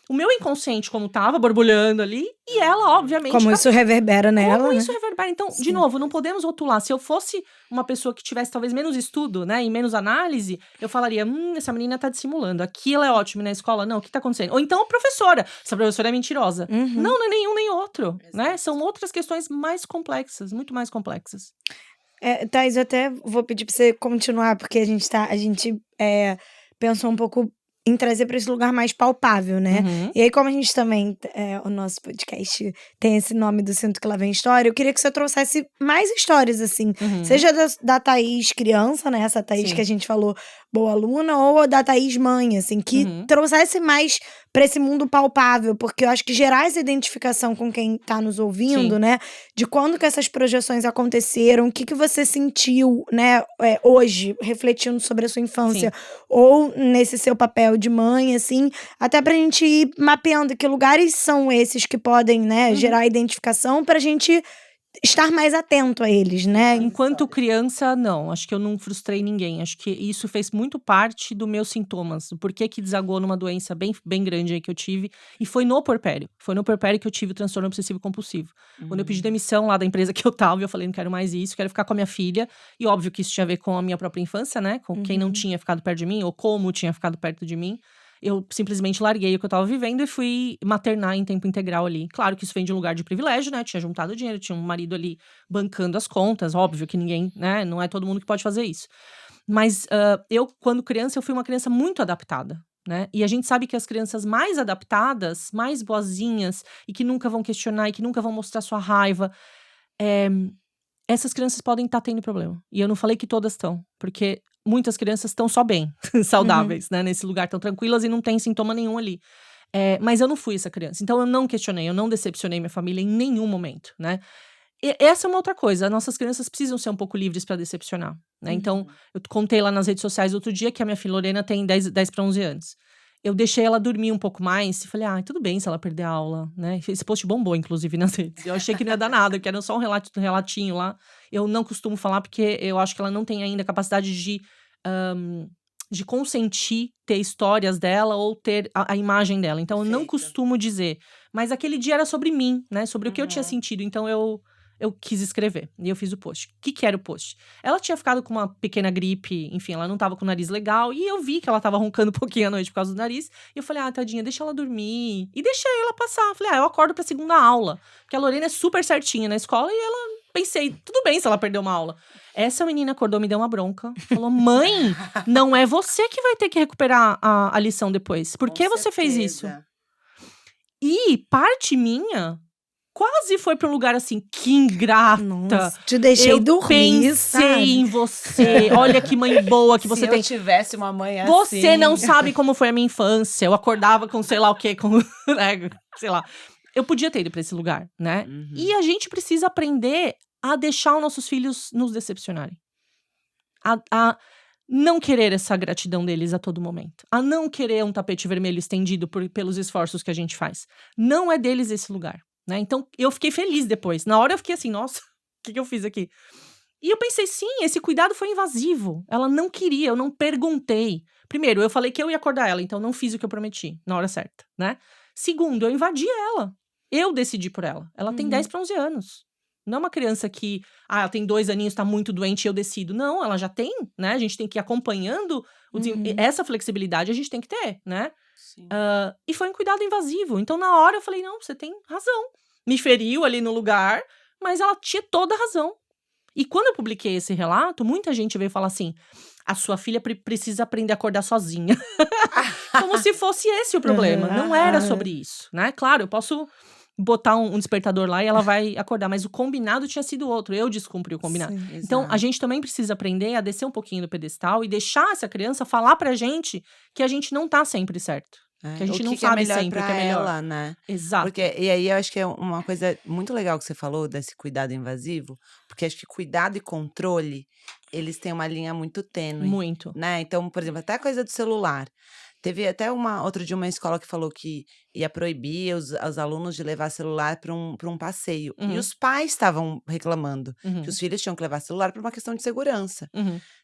o meu inconsciente como tava, borbulhando ali, e ela, obviamente,
Como isso reverbera nela,
como
né?
isso reverbera? Então, de novo, não podemos rotular. Se eu fosse uma pessoa que tivesse talvez menos estudo, né, e menos análise, eu falaria, essa menina tá dissimulando. Aqui ela é ótima, na escola não, o que tá acontecendo? Ou então a professora, essa professora é mentirosa. Não, não é nenhum nem outro, né? São outras questões mais complexas, muito mais complexas.
Thais, eu até vou pedir pra você continuar, porque a gente pensou um pouco em trazer pra esse lugar mais palpável, né?
Uhum.
E aí, como a gente também, o nosso podcast tem esse nome do Sinto Que Lá Vem História, eu queria que você trouxesse mais histórias, assim. Seja da Thaís criança, né? Essa Thaís
Sim.
que a gente falou, boa aluna, ou da Thaís mãe, assim, que trouxesse mais pra esse mundo palpável, porque eu acho que gerar essa identificação com quem tá nos ouvindo,
Sim.
né? De quando que essas projeções aconteceram, o que você sentiu, né, hoje, refletindo sobre a sua infância, ou nesse seu papel de mãe, assim, até pra gente ir mapeando que lugares são esses que podem, né, gerar identificação pra gente estar mais atento a eles, né?
Enquanto criança, não. Acho que eu não frustrei ninguém. Acho que isso fez muito parte dos meus sintomas. O porquê que desagou numa doença bem, bem grande aí que eu tive. E foi no puerpério. Foi no puerpério que eu tive o transtorno obsessivo compulsivo. Quando eu pedi demissão lá da empresa que eu tava, eu falei, não quero mais isso, quero ficar com a minha filha. E óbvio que isso tinha a ver com a minha própria infância, né? Com quem não tinha ficado perto de mim, ou como tinha ficado perto de mim. Eu simplesmente larguei o que eu tava vivendo e fui maternar em tempo integral ali. Claro que isso vem de um lugar de privilégio, né? Tinha juntado dinheiro, tinha um marido ali bancando as contas. Óbvio que ninguém, né? Não é todo mundo que pode fazer isso. Mas eu, quando criança, eu fui uma criança muito adaptada, né? E a gente sabe que as crianças mais adaptadas, mais boazinhas, e que nunca vão questionar, e que nunca vão mostrar sua raiva, essas crianças podem estar tendo problema. E eu não falei que todas estão, porque muitas crianças estão só bem, saudáveis, né? Nesse lugar, estão tranquilas e não tem sintoma nenhum ali. Mas eu não fui essa criança. Então eu não questionei, eu não decepcionei minha família em nenhum momento, né? E essa é uma outra coisa. As nossas crianças precisam ser um pouco livres pra decepcionar, né? Então, eu contei lá nas redes sociais outro dia que a minha filha Lorena tem 10 para 11 anos. Eu deixei ela dormir um pouco mais e falei, tudo bem se ela perder a aula, né? Esse post bombou, inclusive, nas redes. Eu achei que não ia dar nada, que era só um relatinho lá. Eu não costumo falar porque eu acho que ela não tem ainda capacidade de consentir ter histórias dela ou ter a imagem dela. Então, eu não costumo dizer. Mas aquele dia era sobre mim, né? Sobre o que eu tinha sentido. Então, eu quis escrever. E eu fiz o post. O que era o post? Ela tinha ficado com uma pequena gripe. Enfim, ela não tava com o nariz legal. E eu vi que ela tava roncando um pouquinho à noite por causa do nariz. E eu falei, tadinha, deixa ela dormir. E deixei ela passar. Falei, eu acordo pra segunda aula. Porque a Lorena é super certinha na escola. E ela, pensei, tudo bem se ela perder uma aula. Essa menina acordou, me deu uma bronca. Falou, mãe, não é você que vai ter que recuperar a lição depois. Por que você fez isso? E parte minha quase foi pra um lugar assim, que ingrata.
Nossa, te deixei dormir,
pensei
sabe?
em você. Olha que mãe boa que você tem.
Se eu tivesse uma mãe assim...
Você não sabe como foi a minha infância. Eu acordava com sei lá o quê, com sei lá. Eu podia ter ido pra esse lugar, né? E a gente precisa aprender a deixar os nossos filhos nos decepcionarem. A não querer essa gratidão deles a todo momento. A não querer um tapete vermelho estendido pelos esforços que a gente faz. Não é deles esse lugar. Né? Então, eu fiquei feliz depois. Na hora eu fiquei assim, nossa, o que eu fiz aqui? E eu pensei, sim, esse cuidado foi invasivo. Ela não queria, eu não perguntei. Primeiro, eu falei que eu ia acordar ela, então não fiz o que eu prometi, na hora certa, né? Segundo, eu invadi ela. Eu decidi por ela. Ela tem 10 para 11 anos. Não é uma criança que, ela tem 2 aninhos, tá muito doente e eu decido. Não, ela já tem, né? A gente tem que ir acompanhando. Essa flexibilidade a gente tem que ter, né? E foi um cuidado invasivo. Então, na hora, eu falei, não, você tem razão. Me feriu ali no lugar, mas ela tinha toda a razão. E quando eu publiquei esse relato, muita gente veio falar assim, a sua filha precisa aprender a acordar sozinha. Como se fosse esse o problema. Não era sobre isso, né? Claro, eu posso botar um despertador lá e ela vai acordar, mas o combinado tinha sido outro. Eu descumpri o combinado.
Sim,
então, a gente também precisa aprender a descer um pouquinho do pedestal e deixar essa criança falar pra gente que a gente não tá sempre certo. Que a gente
o
não
que é
sabe
melhor
sempre o
pra
que é melhor.
ela, né?
Exato.
Porque, e aí eu acho que é uma coisa muito legal que você falou desse cuidado invasivo, porque acho que cuidado e controle, eles têm uma linha muito tênue,
Muito.
né? Então, por exemplo, até a coisa do celular. Teve até outro dia uma escola que falou que ia proibir os alunos de levar celular para um passeio. E os pais estavam reclamando que os filhos tinham que levar celular por uma questão de segurança.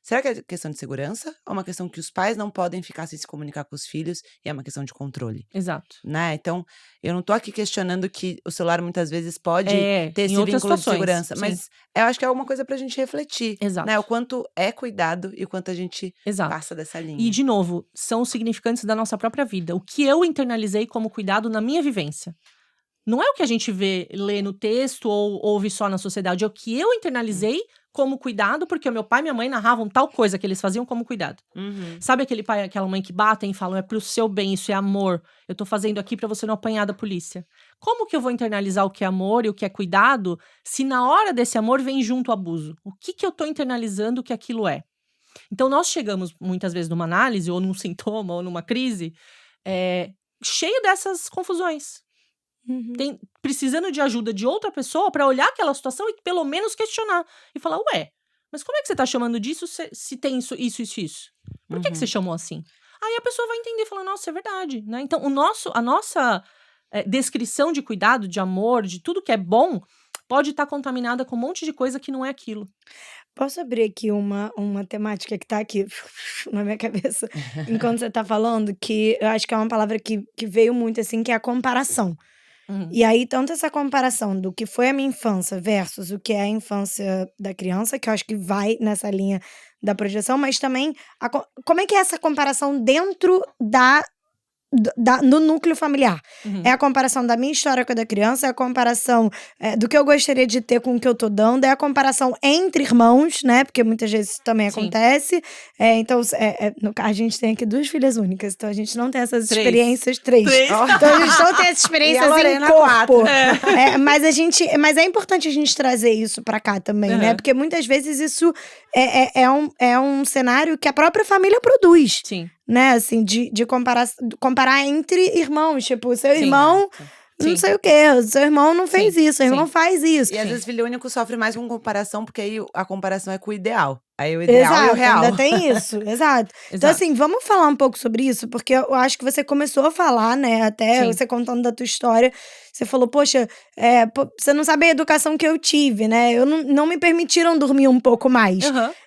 Será que é questão de segurança? Ou uma questão que os pais não podem ficar sem se comunicar com os filhos e é uma questão de controle?
Exato.
Né? Então, eu não tô aqui questionando que o celular muitas vezes pode ter
em
esse
outras
vínculo de
situações,
segurança,
sim.
mas eu acho que é alguma coisa pra gente refletir,
Exato.
né? O quanto é cuidado e o quanto a gente
Exato.
passa dessa linha.
E, de novo, são os significantes da nossa própria vida. O que eu internalizei como cuidado na minha vivência. Não é o que a gente lê no texto ou ouve só na sociedade, é o que eu internalizei como cuidado, porque o meu pai e minha mãe narravam tal coisa que eles faziam como cuidado. Sabe aquele pai e aquela mãe que batem e falam, é pro seu bem, isso é amor, eu tô fazendo aqui pra você não apanhar da polícia. Como que eu vou internalizar o que é amor e o que é cuidado, se na hora desse amor vem junto o abuso? O que eu tô internalizando que aquilo é? Então, nós chegamos muitas vezes numa análise, ou num sintoma, ou numa crise, cheio dessas confusões. Precisando de ajuda de outra pessoa pra olhar aquela situação e pelo menos questionar. E falar, ué, mas como é que você tá chamando disso se tem isso? Por que você chamou assim? Aí a pessoa vai entender e falar, nossa, é verdade, né? Então, a nossa descrição de cuidado, de amor, de tudo que é bom, pode estar contaminada com um monte de coisa que não é aquilo.
Posso abrir aqui uma temática que tá aqui na minha cabeça enquanto você tá falando, que eu acho que é uma palavra que veio muito, assim, que é a comparação. E aí, tanto essa comparação do que foi a minha infância versus o que é a infância da criança, que eu acho que vai nessa linha da projeção, mas também como é que é essa comparação dentro no núcleo familiar? É a comparação da minha história com a da criança, é a comparação do que eu gostaria de ter com o que eu tô dando, é a comparação entre irmãos, né? Porque muitas vezes isso também acontece. Então, a gente tem aqui 2 filhas únicas, então a gente não tem essas experiências. 3. Então a gente não tem essas experiências em corpo. Mas é importante a gente trazer isso pra cá também, né? Porque muitas vezes isso é um cenário que a própria família produz.
Sim.
Né, assim, de comparar entre irmãos, tipo, seu irmão não sei o quê, o seu irmão não fez isso, seu irmão faz isso.
E às vezes filho único sofre mais com comparação, porque aí a comparação é com o ideal. Aí o ideal é o real.
Ainda tem isso, exato. Então, assim, vamos falar um pouco sobre isso, porque eu acho que você começou a falar, né, até você contando da tua história, você falou, poxa, você não sabe a educação que eu tive, né, não me permitiram dormir um pouco mais,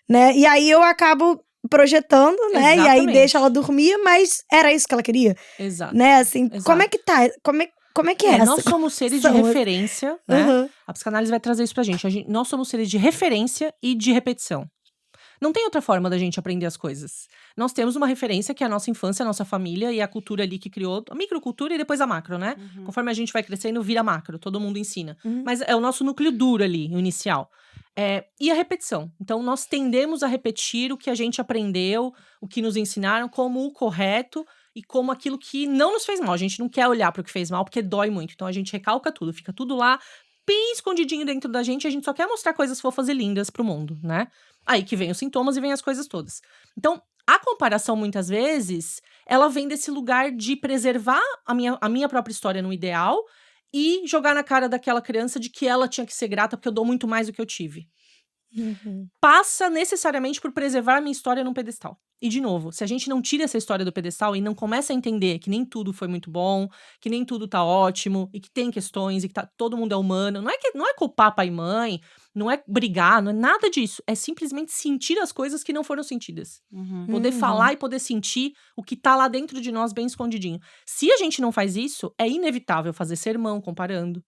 né, e aí eu acabo projetando, né? Exatamente. E aí deixa ela dormir, mas era isso que ela queria.
Exato.
Né? Assim, como é que tá? Como é que é essa?
Nós somos seres de referência, né? A psicanálise vai trazer isso pra gente. Nós somos seres de referência e de repetição. Não tem outra forma da gente aprender as coisas. Nós temos uma referência que é a nossa infância, a nossa família e a cultura ali que criou, a microcultura e depois a macro, né? Conforme a gente vai crescendo, vira macro, todo mundo ensina. Mas é o nosso núcleo duro ali, o inicial. E a repetição. Então, nós tendemos a repetir o que a gente aprendeu, o que nos ensinaram como o correto e como aquilo que não nos fez mal. A gente não quer olhar para o que fez mal porque dói muito. Então, a gente recalca tudo, fica tudo lá bem escondidinho dentro da gente. A gente só quer mostrar coisas fofas e lindas pro mundo, né? Aí que vem os sintomas e vem as coisas todas. Então, a comparação, muitas vezes, ela vem desse lugar de preservar a minha própria história no ideal e jogar na cara daquela criança de que ela tinha que ser grata porque eu dou muito mais do que eu tive. Passa necessariamente por preservar a minha história num pedestal. E, de novo, se a gente não tira essa história do pedestal e não começa a entender que nem tudo foi muito bom, que nem tudo tá ótimo, e que tem questões, e que todo mundo é humano, não é culpar pai e mãe, não é brigar, não é nada disso. É simplesmente sentir as coisas que não foram sentidas. Poder falar e poder sentir o que tá lá dentro de nós bem escondidinho. Se a gente não faz isso, é inevitável fazer sermão comparando.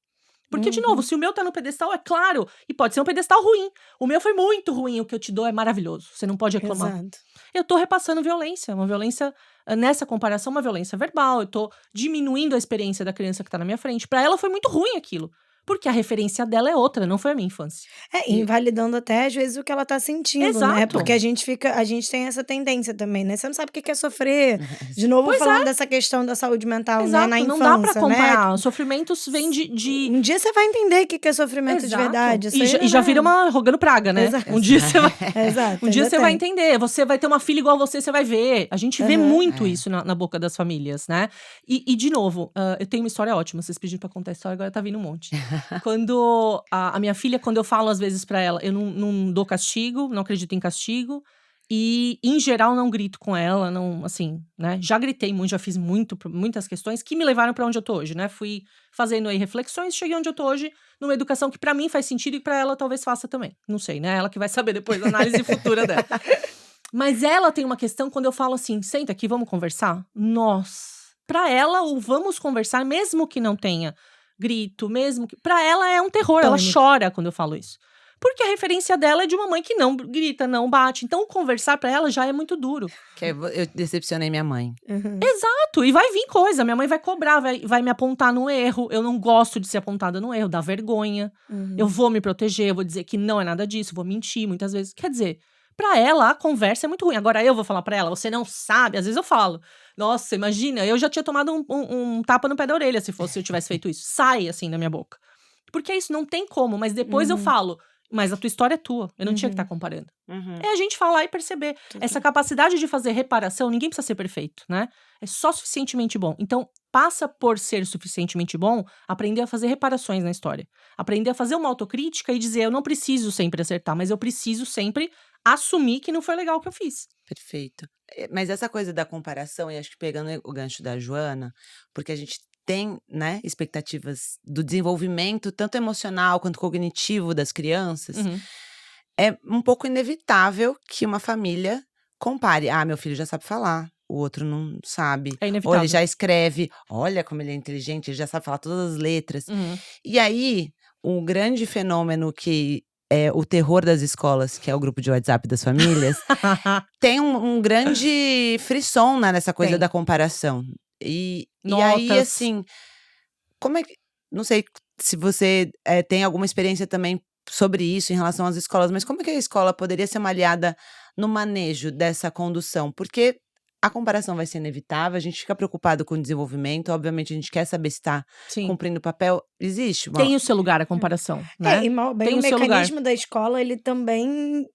Porque, de novo, se o meu tá no pedestal, é claro, e pode ser um pedestal ruim. O meu foi muito ruim, o que eu te dou é maravilhoso. Você não pode reclamar.
Exato.
Eu tô repassando violência, uma violência, nessa comparação, uma violência verbal. Eu tô diminuindo a experiência da criança que tá na minha frente. Pra ela foi muito ruim aquilo. Porque a referência dela é outra, não foi a minha infância.
Invalidando até, às vezes, o que ela tá sentindo,
Exato.
né? Porque a gente tem essa tendência também, né? Você não sabe o que é sofrer. De novo, falando dessa questão da saúde mental, né? Na infância,
não dá pra comparar.
né?
Os sofrimentos vêm de...
Um dia você vai entender o que é sofrimento de verdade.
E já vira uma rogando praga, né?
Exato.
Um dia você vai...
Exato,
Um dia você vai entender. Você vai ter uma filha igual você vai ver. A gente vê muito isso na boca das famílias, né? E de novo, eu tenho uma história ótima. Vocês pediram pra contar a história, agora tá vindo um monte. Quando a minha filha, quando eu falo às vezes pra ela, eu não dou castigo, não acredito em castigo. E, em geral, não grito com ela, não, assim, né? Já gritei muito, já fiz muitas questões que me levaram pra onde eu tô hoje, né? Fui fazendo aí reflexões, cheguei onde eu tô hoje, numa educação que pra mim faz sentido e pra ela talvez faça também. Não sei, né? Ela que vai saber depois da análise futura dela. Mas ela tem uma questão quando eu falo assim, senta aqui, vamos conversar? Nossa, pra ela, o vamos conversar, mesmo que não tenha grito, mesmo que... Pra ela é um terror, ela chora quando eu falo isso. Porque a referência dela é de uma mãe que não grita, não bate. Então, conversar pra ela já é muito duro.
Eu decepcionei minha mãe.
Exato, e vai vir coisa. Minha mãe vai cobrar, vai me apontar no erro. Eu não gosto de ser apontada no erro, dá vergonha. Eu vou me proteger, eu vou dizer que não é nada disso, vou mentir muitas vezes. Quer dizer, pra ela, a conversa é muito ruim. Agora, eu vou falar pra ela, você não sabe. Às vezes eu falo, nossa, imagina, eu já tinha tomado um tapa no pé da orelha se eu tivesse feito isso. Sai, assim, da minha boca. Porque isso não tem como, mas depois eu falo, mas a tua história é tua, eu não tinha que estar comparando. É a gente falar e perceber. Essa capacidade de fazer reparação, ninguém precisa ser perfeito, né? É só suficientemente bom. Então, passa por ser suficientemente bom, aprender a fazer reparações na história. Aprender a fazer uma autocrítica e dizer, eu não preciso sempre acertar, mas eu preciso sempre assumir que não foi legal o que eu fiz.
Perfeito. Mas essa coisa da comparação, e acho que pegando o gancho da Joana, porque a gente tem, né, expectativas do desenvolvimento, tanto emocional quanto cognitivo das crianças, é um pouco inevitável que uma família compare. Ah, meu filho já sabe falar, o outro não sabe.
É
Ou
inevitável.
ele já escreve, olha como ele é inteligente, ele já sabe falar todas as letras. E aí, um grande fenômeno que é o terror das escolas, que é o grupo de WhatsApp das famílias, tem um grande frisson, né, nessa coisa da comparação. E aí, assim, como é que... Não sei se você tem alguma experiência também sobre isso em relação às escolas, mas como é que a escola poderia ser uma aliada no manejo dessa condução? Porque a comparação vai ser inevitável, a gente fica preocupado com o desenvolvimento, obviamente a gente quer saber se está cumprindo o papel. Existe
Tem o seu lugar a comparação, né?
E o mecanismo da escola, ele também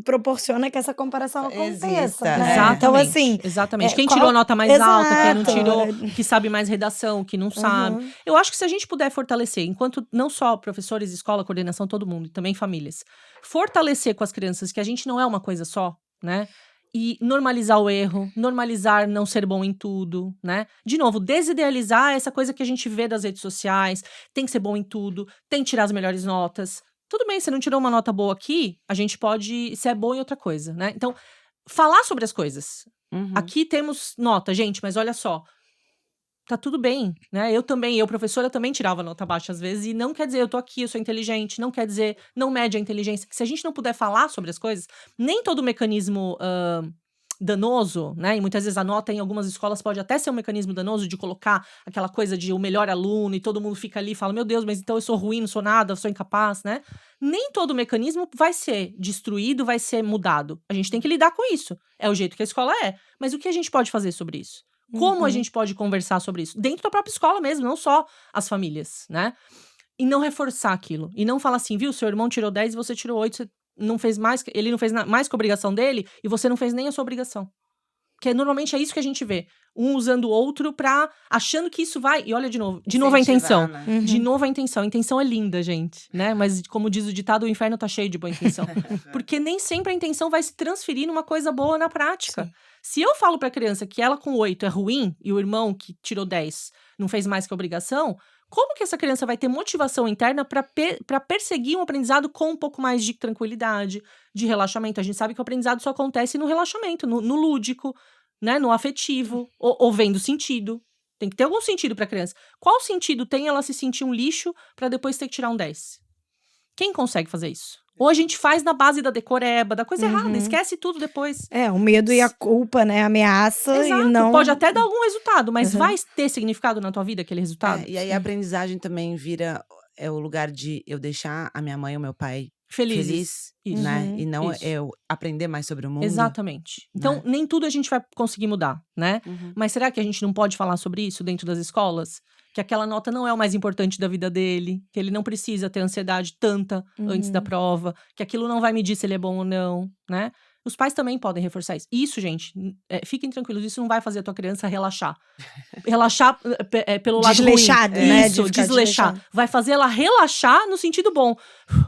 proporciona que essa comparação aconteça, né?
Exatamente.
Então, assim...
Exatamente. Quem tirou a nota mais alta, quem não tirou, que sabe mais redação, que não sabe. Eu acho que se a gente puder fortalecer, enquanto não só professores, escola, coordenação, todo mundo, e também famílias, fortalecer com as crianças que a gente não é uma coisa só, né? E normalizar o erro, normalizar não ser bom em tudo, né? De novo, desidealizar essa coisa que a gente vê das redes sociais, tem que ser bom em tudo, tem que tirar as melhores notas. Tudo bem, você não tirou uma nota boa aqui, a gente pode ser bom em outra coisa, né? Então, falar sobre as coisas. Aqui temos nota, gente, mas olha só, tá tudo bem, né? Eu, professora, também tirava nota baixa às vezes, e não quer dizer eu tô aqui, eu sou inteligente, não quer dizer, não mede a inteligência. Se a gente não puder falar sobre as coisas, nem todo mecanismo danoso, né? E muitas vezes a nota em algumas escolas pode até ser um mecanismo danoso de colocar aquela coisa de o melhor aluno e todo mundo fica ali e fala, meu Deus, mas então eu sou ruim, não sou nada, eu sou incapaz, né? Nem todo mecanismo vai ser destruído, vai ser mudado. A gente tem que lidar com isso. É o jeito que a escola é. Mas o que a gente pode fazer sobre isso? Como a gente pode conversar sobre isso? Dentro da própria escola mesmo, não só as famílias, né? E não reforçar aquilo. E não falar assim, viu, seu irmão tirou 10 e você tirou 8, você não fez mais, ele não fez mais que a obrigação dele e você não fez nem a sua obrigação. Porque normalmente é isso que a gente vê. Um usando o outro achando que isso vai... E olha de novo a intenção.
Né?
De novo a intenção. A intenção é linda, gente, né? Mas como diz o ditado, o inferno tá cheio de boa intenção. Porque nem sempre a intenção vai se transferir numa coisa boa na prática. Sim. Se eu falo pra criança que ela com 8 é ruim e o irmão que tirou 10 não fez mais que a obrigação, como que essa criança vai ter motivação interna para perseguir um aprendizado com um pouco mais de tranquilidade, de relaxamento? A gente sabe que o aprendizado só acontece no relaxamento, no lúdico, né, no afetivo, ou vendo sentido. Tem que ter algum sentido para a criança. Qual sentido tem ela se sentir um lixo para depois ter que tirar um 10? Quem consegue fazer isso? Ou a gente faz na base da decoreba, da coisa errada, esquece tudo depois.
O medo e a culpa, né? A ameaça.
Exato.
E não...
Pode até dar algum resultado, mas vai ter significado na tua vida aquele resultado?
E aí a aprendizagem também vira é o lugar de eu deixar a minha mãe e o meu pai
Felizes.
feliz,
Isso.
né? E não
Isso.
eu aprender mais sobre o mundo.
Exatamente. Então, nem tudo a gente vai conseguir mudar, né?
Uhum.
Mas será que a gente não pode falar sobre isso dentro das escolas? Que aquela nota não é o mais importante da vida dele, que ele não precisa ter ansiedade tanta antes da prova, que aquilo não vai medir se ele é bom ou não, né? Os pais também podem reforçar isso. Isso, gente, fiquem tranquilos, isso não vai fazer a tua criança relaxar. Relaxar pelo lado
Desleixado,
ruim.
né?
Isso,
De ficar
desleixar.
desleixado.
Vai fazer ela relaxar no sentido bom.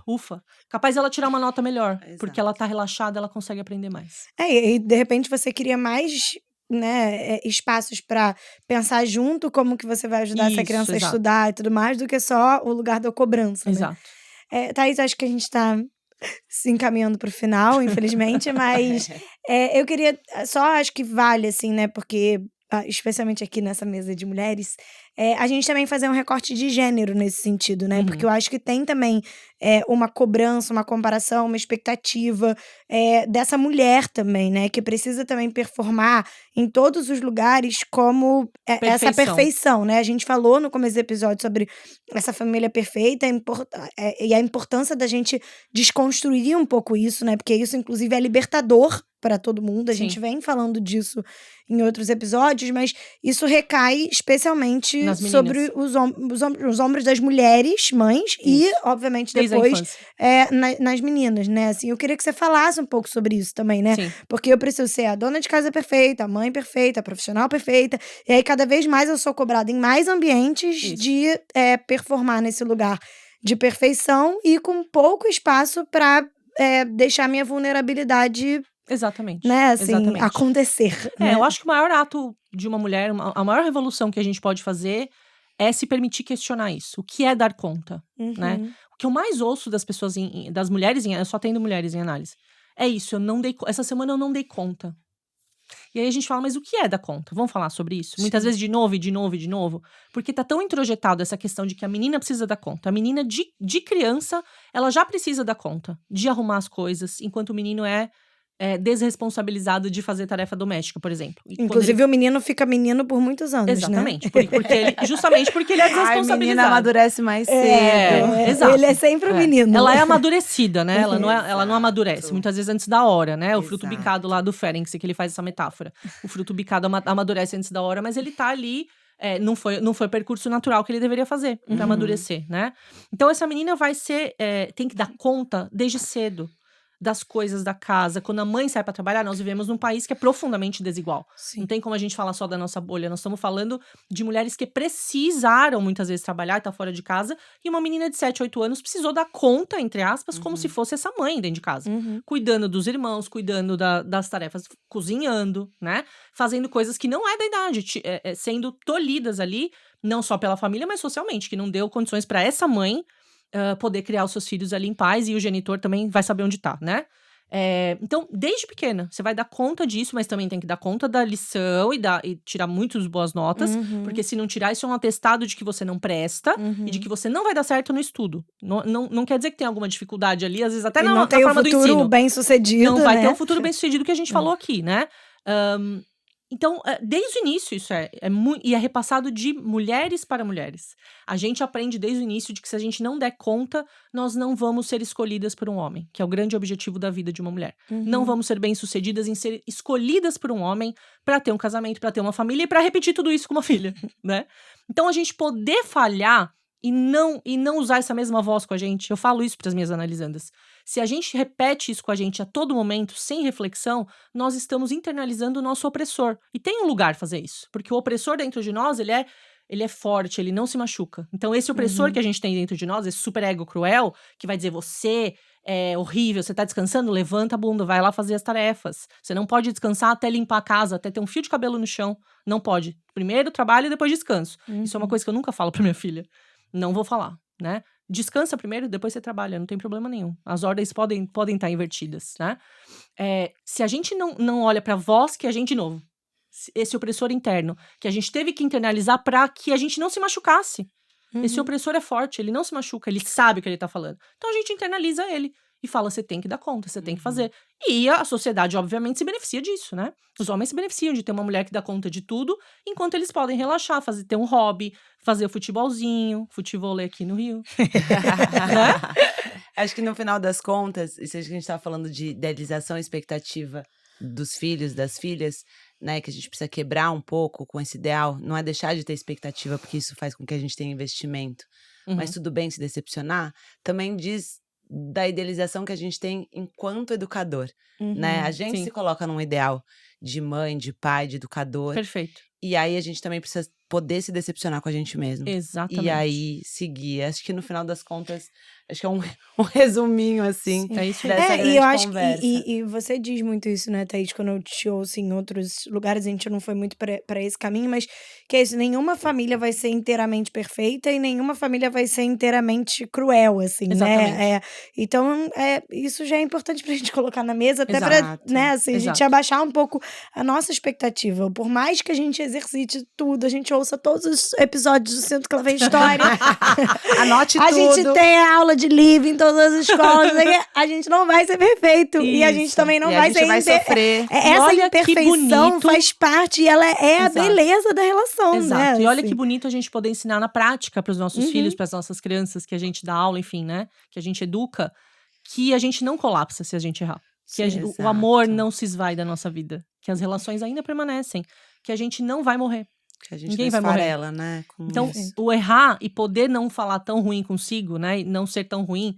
Ufa. Capaz ela tirar uma nota melhor. Porque ela tá relaxada, ela consegue aprender mais.
E de repente você cria mais, né, espaços pra pensar junto como que você vai ajudar essa
Isso,
criança a
exato.
estudar e tudo mais, do que só o lugar da cobrança, né?
Exato.
Thaís, acho que a gente tá se encaminhando pro final, infelizmente, mas eu queria, só acho que vale, assim, né, porque, especialmente aqui nessa mesa de mulheres, a gente também fazer um recorte de gênero nesse sentido, né, porque eu acho que tem também uma cobrança, uma comparação, uma expectativa dessa mulher também, né, que precisa também performar em todos os lugares como essa perfeição, né, a gente falou no começo do episódio sobre essa família perfeita e a importância da gente desconstruir um pouco isso, né, porque isso inclusive é libertador para todo mundo, a gente vem falando disso em outros episódios, mas isso recai especialmente sobre os ombros das mulheres, mães, e obviamente depois nas meninas, né, assim, eu queria que você falasse um pouco sobre isso também, né, porque eu preciso ser a dona de casa perfeita, a mãe perfeita, a profissional perfeita, e aí cada vez mais eu sou cobrada em mais ambientes de performar nesse lugar de perfeição e com pouco espaço para deixar minha vulnerabilidade,
exatamente,
né, assim,
exatamente.
acontecer. Né?
Eu acho que o maior ato de uma mulher, a maior revolução que a gente pode fazer é se permitir questionar isso. O que é dar conta, né? O que eu mais ouço das pessoas, das mulheres, eu só tendo mulheres em análise, é isso, essa semana eu não dei conta. E aí a gente fala, mas o que é dar conta? Vamos falar sobre isso? Muitas vezes de novo, porque tá tão introjetado essa questão de que a menina precisa dar conta. A menina de criança, ela já precisa dar conta de arrumar as coisas, enquanto o menino é desresponsabilizado de fazer tarefa doméstica, por exemplo.
Inclusive o menino fica menino por muitos anos,
exatamente, né? Justamente porque ele é desresponsabilizado.
A menina amadurece mais cedo.
Exato. Ele é sempre o menino.
Ela é amadurecida, né? Ela não amadurece, muitas vezes antes da hora, né? O fruto bicado lá do Ferenc, que ele faz essa metáfora. O fruto bicado amadurece antes da hora, mas ele tá ali, não foi o percurso natural que ele deveria fazer pra amadurecer, né? Então essa menina tem que dar conta desde cedo das coisas da casa. Quando a mãe sai para trabalhar, nós vivemos num país que é profundamente desigual.
Sim.
Não tem como a gente falar só da nossa bolha. Nós estamos falando de mulheres que precisaram muitas vezes trabalhar e tá fora de casa. E uma menina de 7, 8 anos precisou dar conta, entre aspas, como se fosse essa mãe dentro de casa. Cuidando dos irmãos, cuidando das tarefas, cozinhando, né? Fazendo coisas que não é da idade, sendo tolhidas ali, não só pela família, mas socialmente, que não deu condições para essa mãe poder criar os seus filhos ali em paz, e o genitor também vai saber onde tá, né? Então, desde pequena, você vai dar conta disso, mas também tem que dar conta da lição e tirar muitas boas notas, porque se não tirar, isso é um atestado de que você não presta e de que você não vai dar certo no estudo. Não quer dizer que tem alguma dificuldade ali, às vezes até na forma do ensino.
Não tem um futuro bem-sucedido,
não vai ter um futuro bem-sucedido que a gente falou aqui, né? Então, desde o início, isso e é repassado de mulheres para mulheres. A gente aprende desde o início de que se a gente não der conta, nós não vamos ser escolhidas por um homem, que é o grande objetivo da vida de uma mulher. Não vamos ser bem-sucedidas em ser escolhidas por um homem para ter um casamento, para ter uma família e para repetir tudo isso com uma filha, né? Então, a gente poder falhar e não usar essa mesma voz com a gente, eu falo isso para as minhas analisandas. Se a gente repete isso com a gente a todo momento, sem reflexão, nós estamos internalizando o nosso opressor. E tem um lugar fazer isso, porque o opressor dentro de nós, ele é forte, ele não se machuca. Então esse opressor que a gente tem dentro de nós, esse superego cruel, que vai dizer, você é horrível, você tá descansando? Levanta a bunda, vai lá fazer as tarefas. Você não pode descansar até limpar a casa, até ter um fio de cabelo no chão. Não pode. Primeiro trabalho e depois descanso. Isso é uma coisa que eu nunca falo pra minha filha. Não vou falar, né? Descansa primeiro, depois você trabalha, não tem problema nenhum. As ordens podem estar invertidas, né? Se a gente não olha pra voz que a gente, de novo, esse opressor interno, que a gente teve que internalizar pra que a gente não se machucasse. Esse opressor é forte, ele não se machuca, ele sabe o que ele tá falando. Então a gente internaliza ele. e fala, você tem que dar conta, você tem que fazer. E a sociedade, obviamente, se beneficia disso, né? Os homens se beneficiam de ter uma mulher que dá conta de tudo, enquanto eles podem relaxar, ter um hobby, fazer o futebolzinho, futevôlei aqui no Rio. Né?
Acho que no final das contas, isso a gente tava falando de idealização e expectativa dos filhos, das filhas, né, que a gente precisa quebrar um pouco com esse ideal, não é deixar de ter expectativa, porque isso faz com que a gente tenha investimento, mas tudo bem se decepcionar, também diz da idealização que a gente tem enquanto educador, né, a gente se coloca num ideal de mãe, de pai, de educador.
Perfeito.
E aí a gente também precisa poder se decepcionar com a gente mesmo.
Exatamente.
E aí seguir. Acho que no final das contas, acho que é um resuminho, assim,
é isso
dessa grande
e eu acho
conversa.
E você diz muito isso, né, Thaís? Quando eu te ouço em outros lugares, a gente não foi muito pra esse caminho, mas que é isso, nenhuma família vai ser inteiramente perfeita e nenhuma família vai ser inteiramente cruel, assim,
Exatamente.
né? Então, isso já é importante pra gente colocar na mesa, até
Exato.
pra, né, assim, a gente
Exato.
abaixar um pouco a nossa expectativa. Por mais que a gente exercite tudo, a gente ouça todos os episódios do Sinto Que Lá Vem História.
Anote
A
tudo.
gente tem a aula de livro em todas as escolas, a gente não vai ser perfeito. E a gente
Isso.
também não
E
vai
a gente vai sofrer.
Essa
olha que
imperfeição
bonito.
faz parte e ela é a
Exato.
beleza da relação,
Exato.
né?
E olha
assim.
que bonito a gente poder ensinar na prática para os nossos filhos, para as nossas crianças, que a gente dá aula, enfim, né? Que a gente educa, que a gente não colapsa se a gente errar. Que
Sim,
o amor
exato.
não se esvai da nossa vida. Que as relações ainda permanecem. Que a gente não vai morrer.
Que a gente
Ninguém
não
vai morrer.
esfarela, né? Com
Então,
isso.
o errar e poder não falar tão ruim consigo, né? E não ser tão ruim,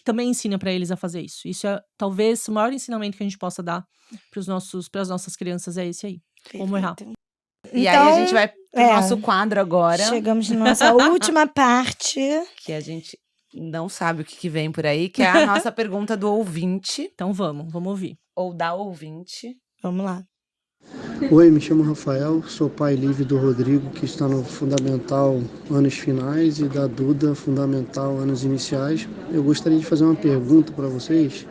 também ensina para eles a fazer isso. Isso é talvez o maior ensinamento que a gente possa dar para as nossas crianças, é esse aí. Como errar.
E aí a gente vai pro nosso quadro agora,
Chegamos na nossa última parte.
que a gente não sabe o que vem por aí, que é a nossa pergunta do ouvinte,
Então vamos ouvir.
ou da ouvinte.
Vamos lá.
Oi, me chamo Rafael, sou pai livre do Rodrigo, que está no Fundamental Anos Finais, e da Duda, Fundamental Anos Iniciais. Eu gostaria de fazer uma pergunta para vocês,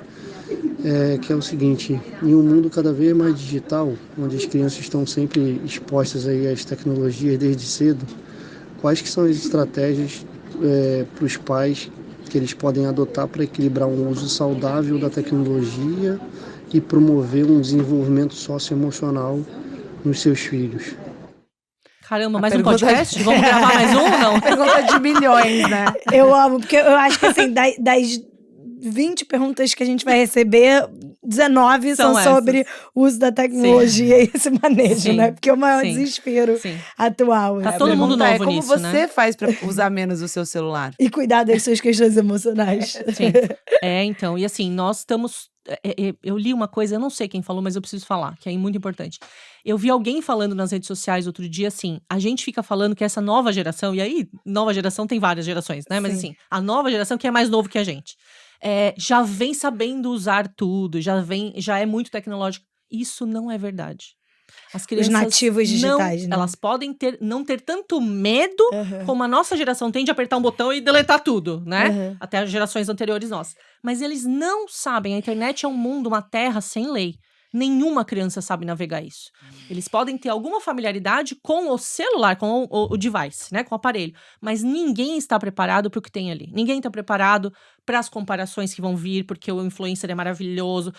que é o seguinte: em um mundo cada vez mais digital, onde as crianças estão sempre expostas aí às tecnologias desde cedo, quais que são as estratégias para os pais que eles podem adotar para equilibrar um uso saudável da tecnologia e promover um desenvolvimento socioemocional nos seus filhos?
Caramba,
A
mais um
pergunta-
podcast? Vamos gravar mais um ou não?
Pergunta de milhões, né?
Eu amo, porque eu acho que assim, das 20 perguntas que a gente vai receber, 19
São
são
essas.
sobre o uso da tecnologia e esse manejo,
Sim.
né? Porque é o maior
Sim.
desespero
Sim.
atual.
Tá
assim.
todo mundo
Pergunta
novo
como
nisso,
você
né?
faz pra usar menos o seu celular?
E cuidar das suas questões emocionais.
Sim. Então, e assim, nós estamos. Eu li uma coisa, eu não sei quem falou, mas eu preciso falar, que é muito importante. Eu vi alguém falando nas redes sociais outro dia assim: a gente fica falando que essa nova geração, e aí, nova geração tem várias gerações, né? Mas
Sim.
assim, a nova geração que é mais novo que a gente, já vem sabendo usar tudo, já é muito tecnológico. Isso não é verdade. As crianças
nativos digitais, né?
Elas podem não ter tanto medo
Uhum.
como a nossa geração tem de apertar um botão e deletar tudo, né?
Uhum.
Até as gerações anteriores nossas. Mas eles não sabem, a internet é um mundo, uma terra sem lei. Nenhuma criança sabe navegar isso. Eles podem ter alguma familiaridade com o celular, com o device, né? Com o aparelho. Mas ninguém está preparado para o que tem ali. Ninguém está preparado para as comparações que vão vir, porque o influencer é maravilhoso,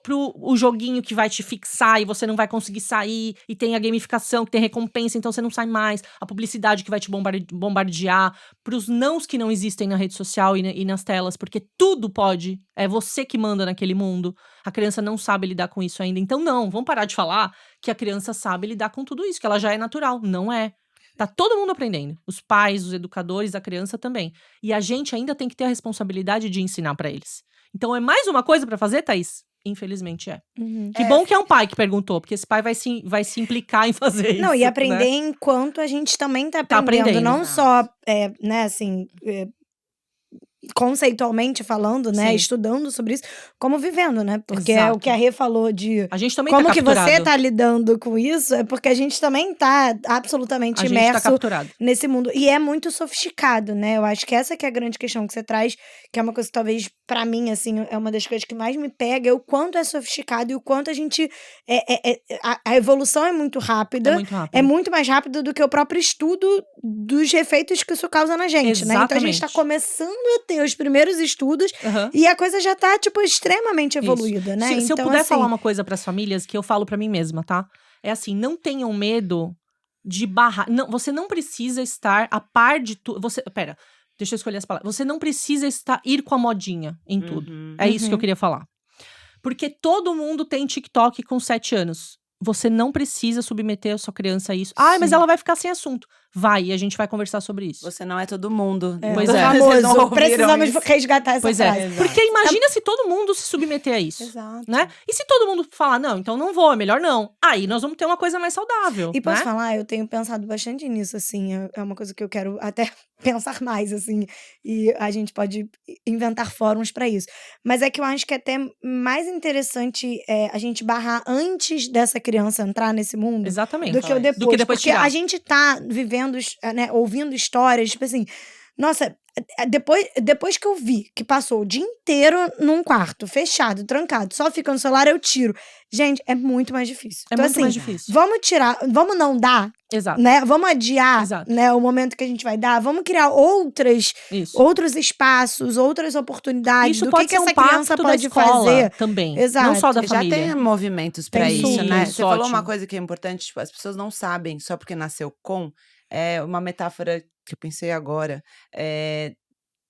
pro o joguinho que vai te fixar e você não vai conseguir sair, e tem a gamificação que tem recompensa, então você não sai mais, a publicidade que vai te bombardear, pros nãos que não existem na rede social e nas telas, porque tudo pode, é você que manda naquele mundo. A criança não sabe lidar com isso ainda. Então não, vamos parar de falar que a criança sabe lidar com tudo isso, que ela já é natural. Não é. Tá todo mundo aprendendo. Os pais, os educadores, a criança também. E a gente ainda tem que ter a responsabilidade de ensinar pra eles. Então é mais uma coisa pra fazer, Thaís? Infelizmente é.
Uhum.
Que bom que é um pai que perguntou, porque esse pai vai se implicar em fazer isso.
Não, e aprender
né?
enquanto a gente também tá
Tá
aprendendo.
aprendendo.
Não só, né, assim, conceitualmente falando, né,
Sim.
estudando sobre isso, como vivendo, né? Porque é
Exato.
o que a Rê falou de
A gente também
como
tá
que
capturado.
você tá lidando com isso, é porque a gente também tá absolutamente
A gente tá
imerso
capturado.
nesse mundo. E é muito sofisticado, né? Eu acho que essa que é a grande questão que você traz, que é uma coisa que talvez, pra mim, assim, é uma das coisas que mais me pega, é o quanto é sofisticado e o quanto a gente... A evolução é muito rápida.
É muito rápido.
É muito mais rápido do que o próprio estudo dos efeitos que isso causa na gente, né? Então a gente tá
Exatamente.
começando a ter os primeiros estudos e a coisa já tá, tipo, extremamente evoluída, né?
Se eu puder falar uma coisa pras famílias, que eu falo pra mim mesma, tá? É assim, não tenham medo de barrar. Não, você não precisa estar a par de tudo. Pera, deixa eu escolher as palavras. Você não precisa ir com a modinha em tudo. É isso que eu queria falar. Porque todo mundo tem TikTok com 7 anos. Você não precisa submeter a sua criança a isso. Mas ela vai ficar sem assunto. Vai, e a gente vai conversar sobre isso.
Você não é todo mundo.
Pois é.
Famoso. Precisamos resgatar essa frase.
É. Porque imagina se todo mundo se submeter a isso.
Exato.
Né? E se todo mundo falar, não, então não vou, é melhor não. Aí nós vamos ter uma coisa mais saudável.
E posso falar, eu tenho pensado bastante nisso, assim. É uma coisa que eu quero até pensar mais, assim. E a gente pode inventar fóruns pra isso. Mas é que eu acho que é até mais interessante a gente barrar antes dessa criança entrar nesse mundo.
Exatamente.
Do que o depois.
Do que depois
porque
tirar.
a gente tá vivendo, né, ouvindo histórias, tipo assim, nossa, depois que eu vi que passou o dia inteiro num quarto, fechado, trancado, só fica no celular, eu tiro. Gente, é muito mais difícil.
É
então,
muito
assim,
mais difícil.
Vamos tirar, vamos não dar,
Exato.
né? Vamos adiar,
Exato.
né, o momento que a gente vai dar. Vamos criar outros espaços, outras oportunidades.
Isso
do
pode
que
ser
essa
um
criança
pacto
pode
da escola
fazer
também.
Exato.
Não só da
Já
família.
tem movimentos pra
Tem
isso, né?
isso,
Você falou
ótimo.
uma coisa que é importante, tipo, as pessoas não sabem, só porque nasceu com, é uma metáfora que eu pensei agora,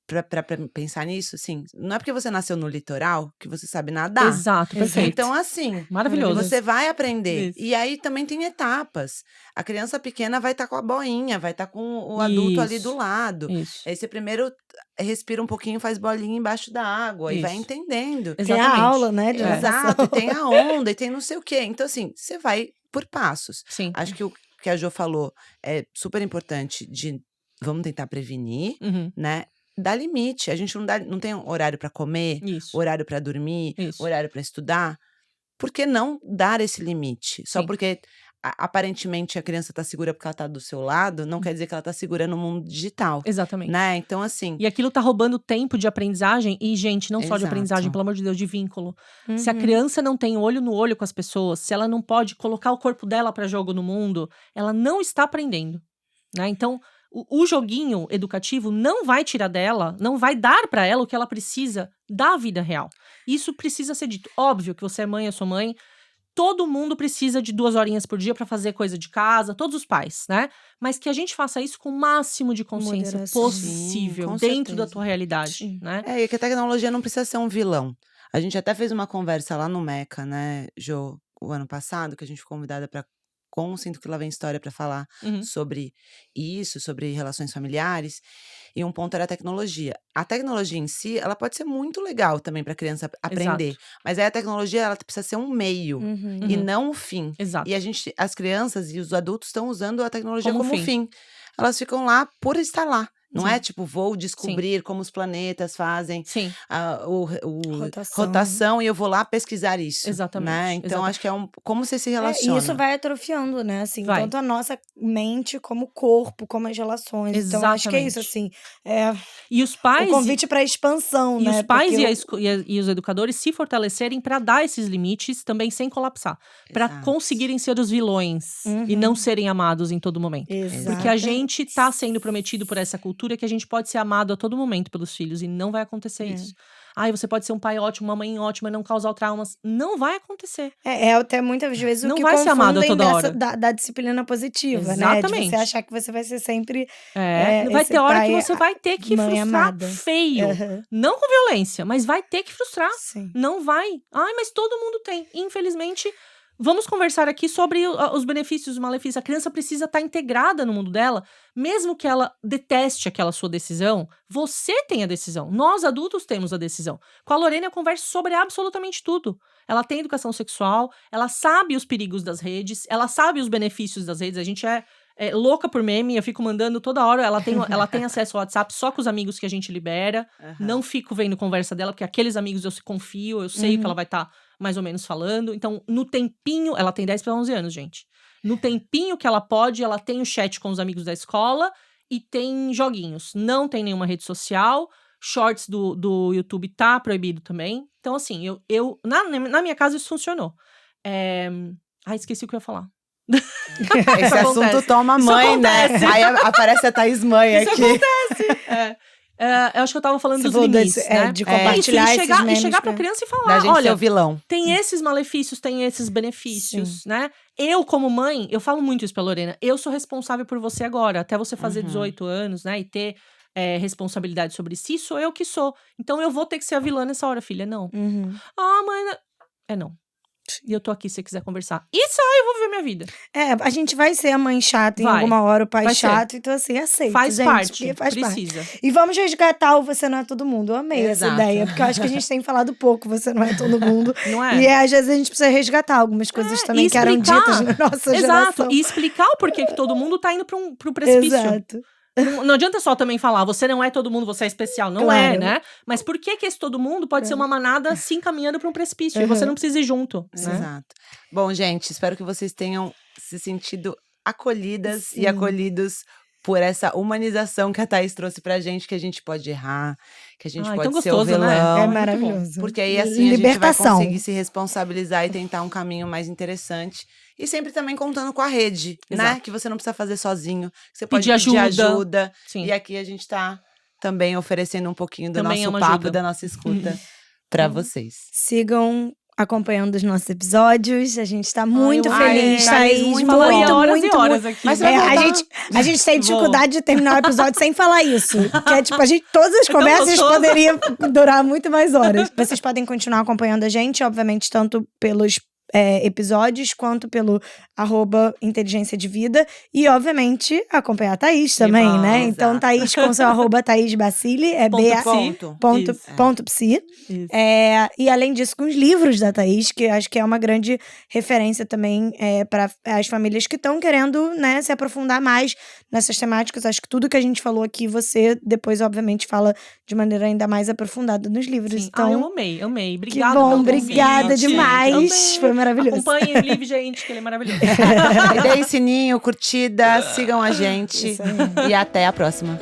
pra pensar nisso, assim, não é porque você nasceu no litoral que você sabe nadar.
Exato, perfeito.
Então, assim,
Maravilhoso.
você vai aprender.
Isso.
E aí também tem etapas. A criança pequena vai estar com a boinha, vai estar com o adulto ali do lado.
Isso.
Aí você primeiro respira um pouquinho, faz bolinha embaixo da água e vai
Isso.
entendendo.
Tem a
Exatamente.
aula, né, de natação.
Exato, e tem a onda, e tem não sei o quê. Então, assim, você vai por passos.
Sim.
Acho que o que a Jo falou é super importante de vamos tentar prevenir, né? Dá limite. A gente não tem horário para comer,
Isso.
horário para dormir,
Isso.
horário para estudar. Por que não dar esse limite? Só
Sim.
porque aparentemente a criança tá segura porque ela tá do seu lado, não quer dizer que ela tá segura no mundo digital.
Exatamente.
Né? Então, assim.
E aquilo tá roubando tempo de aprendizagem. E, gente, não só de
Exato.
aprendizagem, pelo amor de Deus, de vínculo. Se a criança não tem olho no olho com as pessoas, se ela não pode colocar o corpo dela pra jogo no mundo, ela não está aprendendo. Né? Então, o joguinho educativo não vai tirar dela, não vai dar pra ela o que ela precisa da vida real. Isso precisa ser dito. Óbvio que você é mãe, eu sou mãe. Todo mundo precisa de 2 horinhas por dia pra fazer coisa de casa, todos os pais, né? Mas que a gente faça isso com o máximo de consciência
Moderação.
possível,
Sim, com
dentro da
certeza.
tua realidade,
Sim.
né?
E que a tecnologia não precisa ser um vilão. A gente até fez uma conversa lá no Meca, né, Jo, o ano passado, que a gente foi convidada com o Sinto Que Lá Vem História para falar sobre isso, sobre relações familiares. E um ponto era a tecnologia. A tecnologia em si, ela pode ser muito legal também para a criança aprender.
Exato.
Mas aí a tecnologia, ela precisa ser um meio e não um fim.
Exato.
E as crianças e os adultos estão usando a tecnologia
Como
como
fim.
fim. Elas ficam lá por estar lá. Não
Sim.
é tipo, vou descobrir como os planetas fazem
Sim.
rotação e eu vou lá pesquisar isso.
Exatamente,
Né? Então,
exatamente.
acho que como você se
E
relaciona.
isso vai atrofiando, né? Assim,
Vai.
tanto a nossa mente como o corpo, como as relações. Então, acho que é isso, assim.
E os pais.
O convite para expansão,
E
né?
os pais
Porque
e os educadores se fortalecerem para dar esses limites também sem colapsar. Para
Exato.
conseguirem ser os vilões e não serem amados em todo momento.
Exato.
Porque a gente tá sendo prometido por essa cultura que a gente pode ser amado a todo momento pelos filhos e não vai acontecer isso. Ai, você pode ser um pai ótimo, uma mãe ótima, não causar traumas. Não vai acontecer.
até muitas vezes
Não
o que
vai ser amado a
confundem
toda hora.
da disciplina positiva, né?
Exatamente.
De você achar que você vai ser sempre
vai
esse
ter hora que
pai,
você vai ter que
mãe
frustrar
amada.
feio.
Uhum.
Não com violência, mas vai ter que frustrar.
Sim.
Não vai. Ai, mas todo mundo tem. Infelizmente, vamos conversar aqui sobre os benefícios e os malefícios. A criança precisa estar integrada no mundo dela, mesmo que ela deteste aquela sua decisão, você tem a decisão. Nós, adultos, temos a decisão. Com a Lorena, eu converso sobre absolutamente tudo. Ela tem educação sexual, ela sabe os perigos das redes, ela sabe os benefícios das redes. A gente é louca por meme, eu fico mandando toda hora. Ela tem acesso ao WhatsApp só com os amigos que a gente libera. Não fico vendo conversa dela, porque aqueles amigos eu confio, eu sei o que ela vai estar mais ou menos falando. Então, no tempinho, ela tem 10 para 11 anos, gente. No tempinho que ela pode, ela tem o chat com os amigos da escola e tem joguinhos. Não tem nenhuma rede social. Shorts do YouTube tá proibido também. Então, assim, na minha casa isso funcionou. Esqueci o que eu ia falar.
Esse assunto toma mãe, né? Aí aparece a Thaís mãe
isso
aqui.
acontece. Eu acho que eu tava falando
Você
dos
falou
limites,
desse-
né?
de compartilhar
Isso,
esses
e
memes
chegar
pra-
pra criança e
Da
falar,
gente ser
olha,
o vilão.
tem esses malefícios, tem esses benefícios, né? Eu, como mãe, eu falo muito isso pra Lorena, eu sou responsável por você agora, até você fazer 18 anos, né? E ter responsabilidade sobre si, sou eu que sou. Então eu vou ter que ser a vilã nessa hora, filha. Não.
Uhum.
Ah, mãe. Não. E eu tô aqui se você quiser conversar. E sai, eu vou viver minha vida.
A gente vai ser a mãe chata em
Vai.
alguma hora, o pai
Vai ser.
chato, então assim, aceita,
Faz
gente,
parte.
porque faz parte.
Precisa.
E vamos resgatar o Você Não É Todo Mundo. Eu amei
Exato.
essa ideia, porque eu acho que a gente tem falado pouco Você Não É Todo Mundo.
Não é?
E às vezes a gente precisa resgatar algumas coisas também
e
que eram
explicar.
ditas na nossa
Exato.
geração.
E explicar o porquê que todo mundo tá indo pro precipício.
Exato.
Não adianta só também falar, você não é todo mundo, você é especial. Não
Claro.
é, né? Mas por que esse todo mundo pode ser uma manada se encaminhando pra um precipício? E você não precisa ir junto, né?
Exato. Bom, gente, espero que vocês tenham se sentido acolhidas
Sim.
e acolhidos por essa humanização que a Thaís trouxe pra gente, que a gente pode errar, que a gente
Ai,
pode
tão
ser o
gostoso, né?
vilão.
É
muito
maravilhoso.
Porque aí, assim, a gente vai
Libertação.
conseguir se responsabilizar e tentar um caminho mais interessante. E sempre também contando com a rede, né?
Exato.
Que você não precisa fazer sozinho. Que você pode
Pedir
pedir
ajuda.
ajuda.
Sim.
E aqui a gente tá também oferecendo um pouquinho do
Também é
nosso
uma
papo,
ajuda.
da nossa escuta pra vocês.
Sigam acompanhando os nossos episódios. A gente tá muito
eu
feliz,
amei.
Thaís.
Muito,
Falaria horas
muito,
e horas
muito.
aqui.
Mas
É,
vai
a,
voltar.
gente tem
Vou.
dificuldade de terminar o episódio sem falar isso. Que é tipo, todas as
tão
conversas
gostoso.
poderiam durar muito mais horas. Vocês podem continuar acompanhando a gente, obviamente, tanto pelos episódios, quanto pelo @inteligência de vida. E, obviamente, acompanhar a Thaís também,
Eba,
né?
exato.
Então, Thaís com seu @Thaís Bacilli, é
Ponto
BA.
psi.
Ponto.
Isso.
Ponto psi.
Isso.
E além disso, com os livros da Thaís, que eu acho que é uma grande referência também para as famílias que estão querendo, né, se aprofundar mais nessas temáticas. Acho que tudo que a gente falou aqui, você depois, obviamente, fala de maneira ainda mais aprofundada nos livros.
Sim.
Então,
Eu amei.
que
Obrigada
bom,
pelo
obrigada
convite.
demais.
Amei.
Foi maravilhoso.
Acompanhem o livro, gente, que ele é maravilhoso.
E deem sininho, curtida, sigam a gente.
Isso aí.
E até a próxima.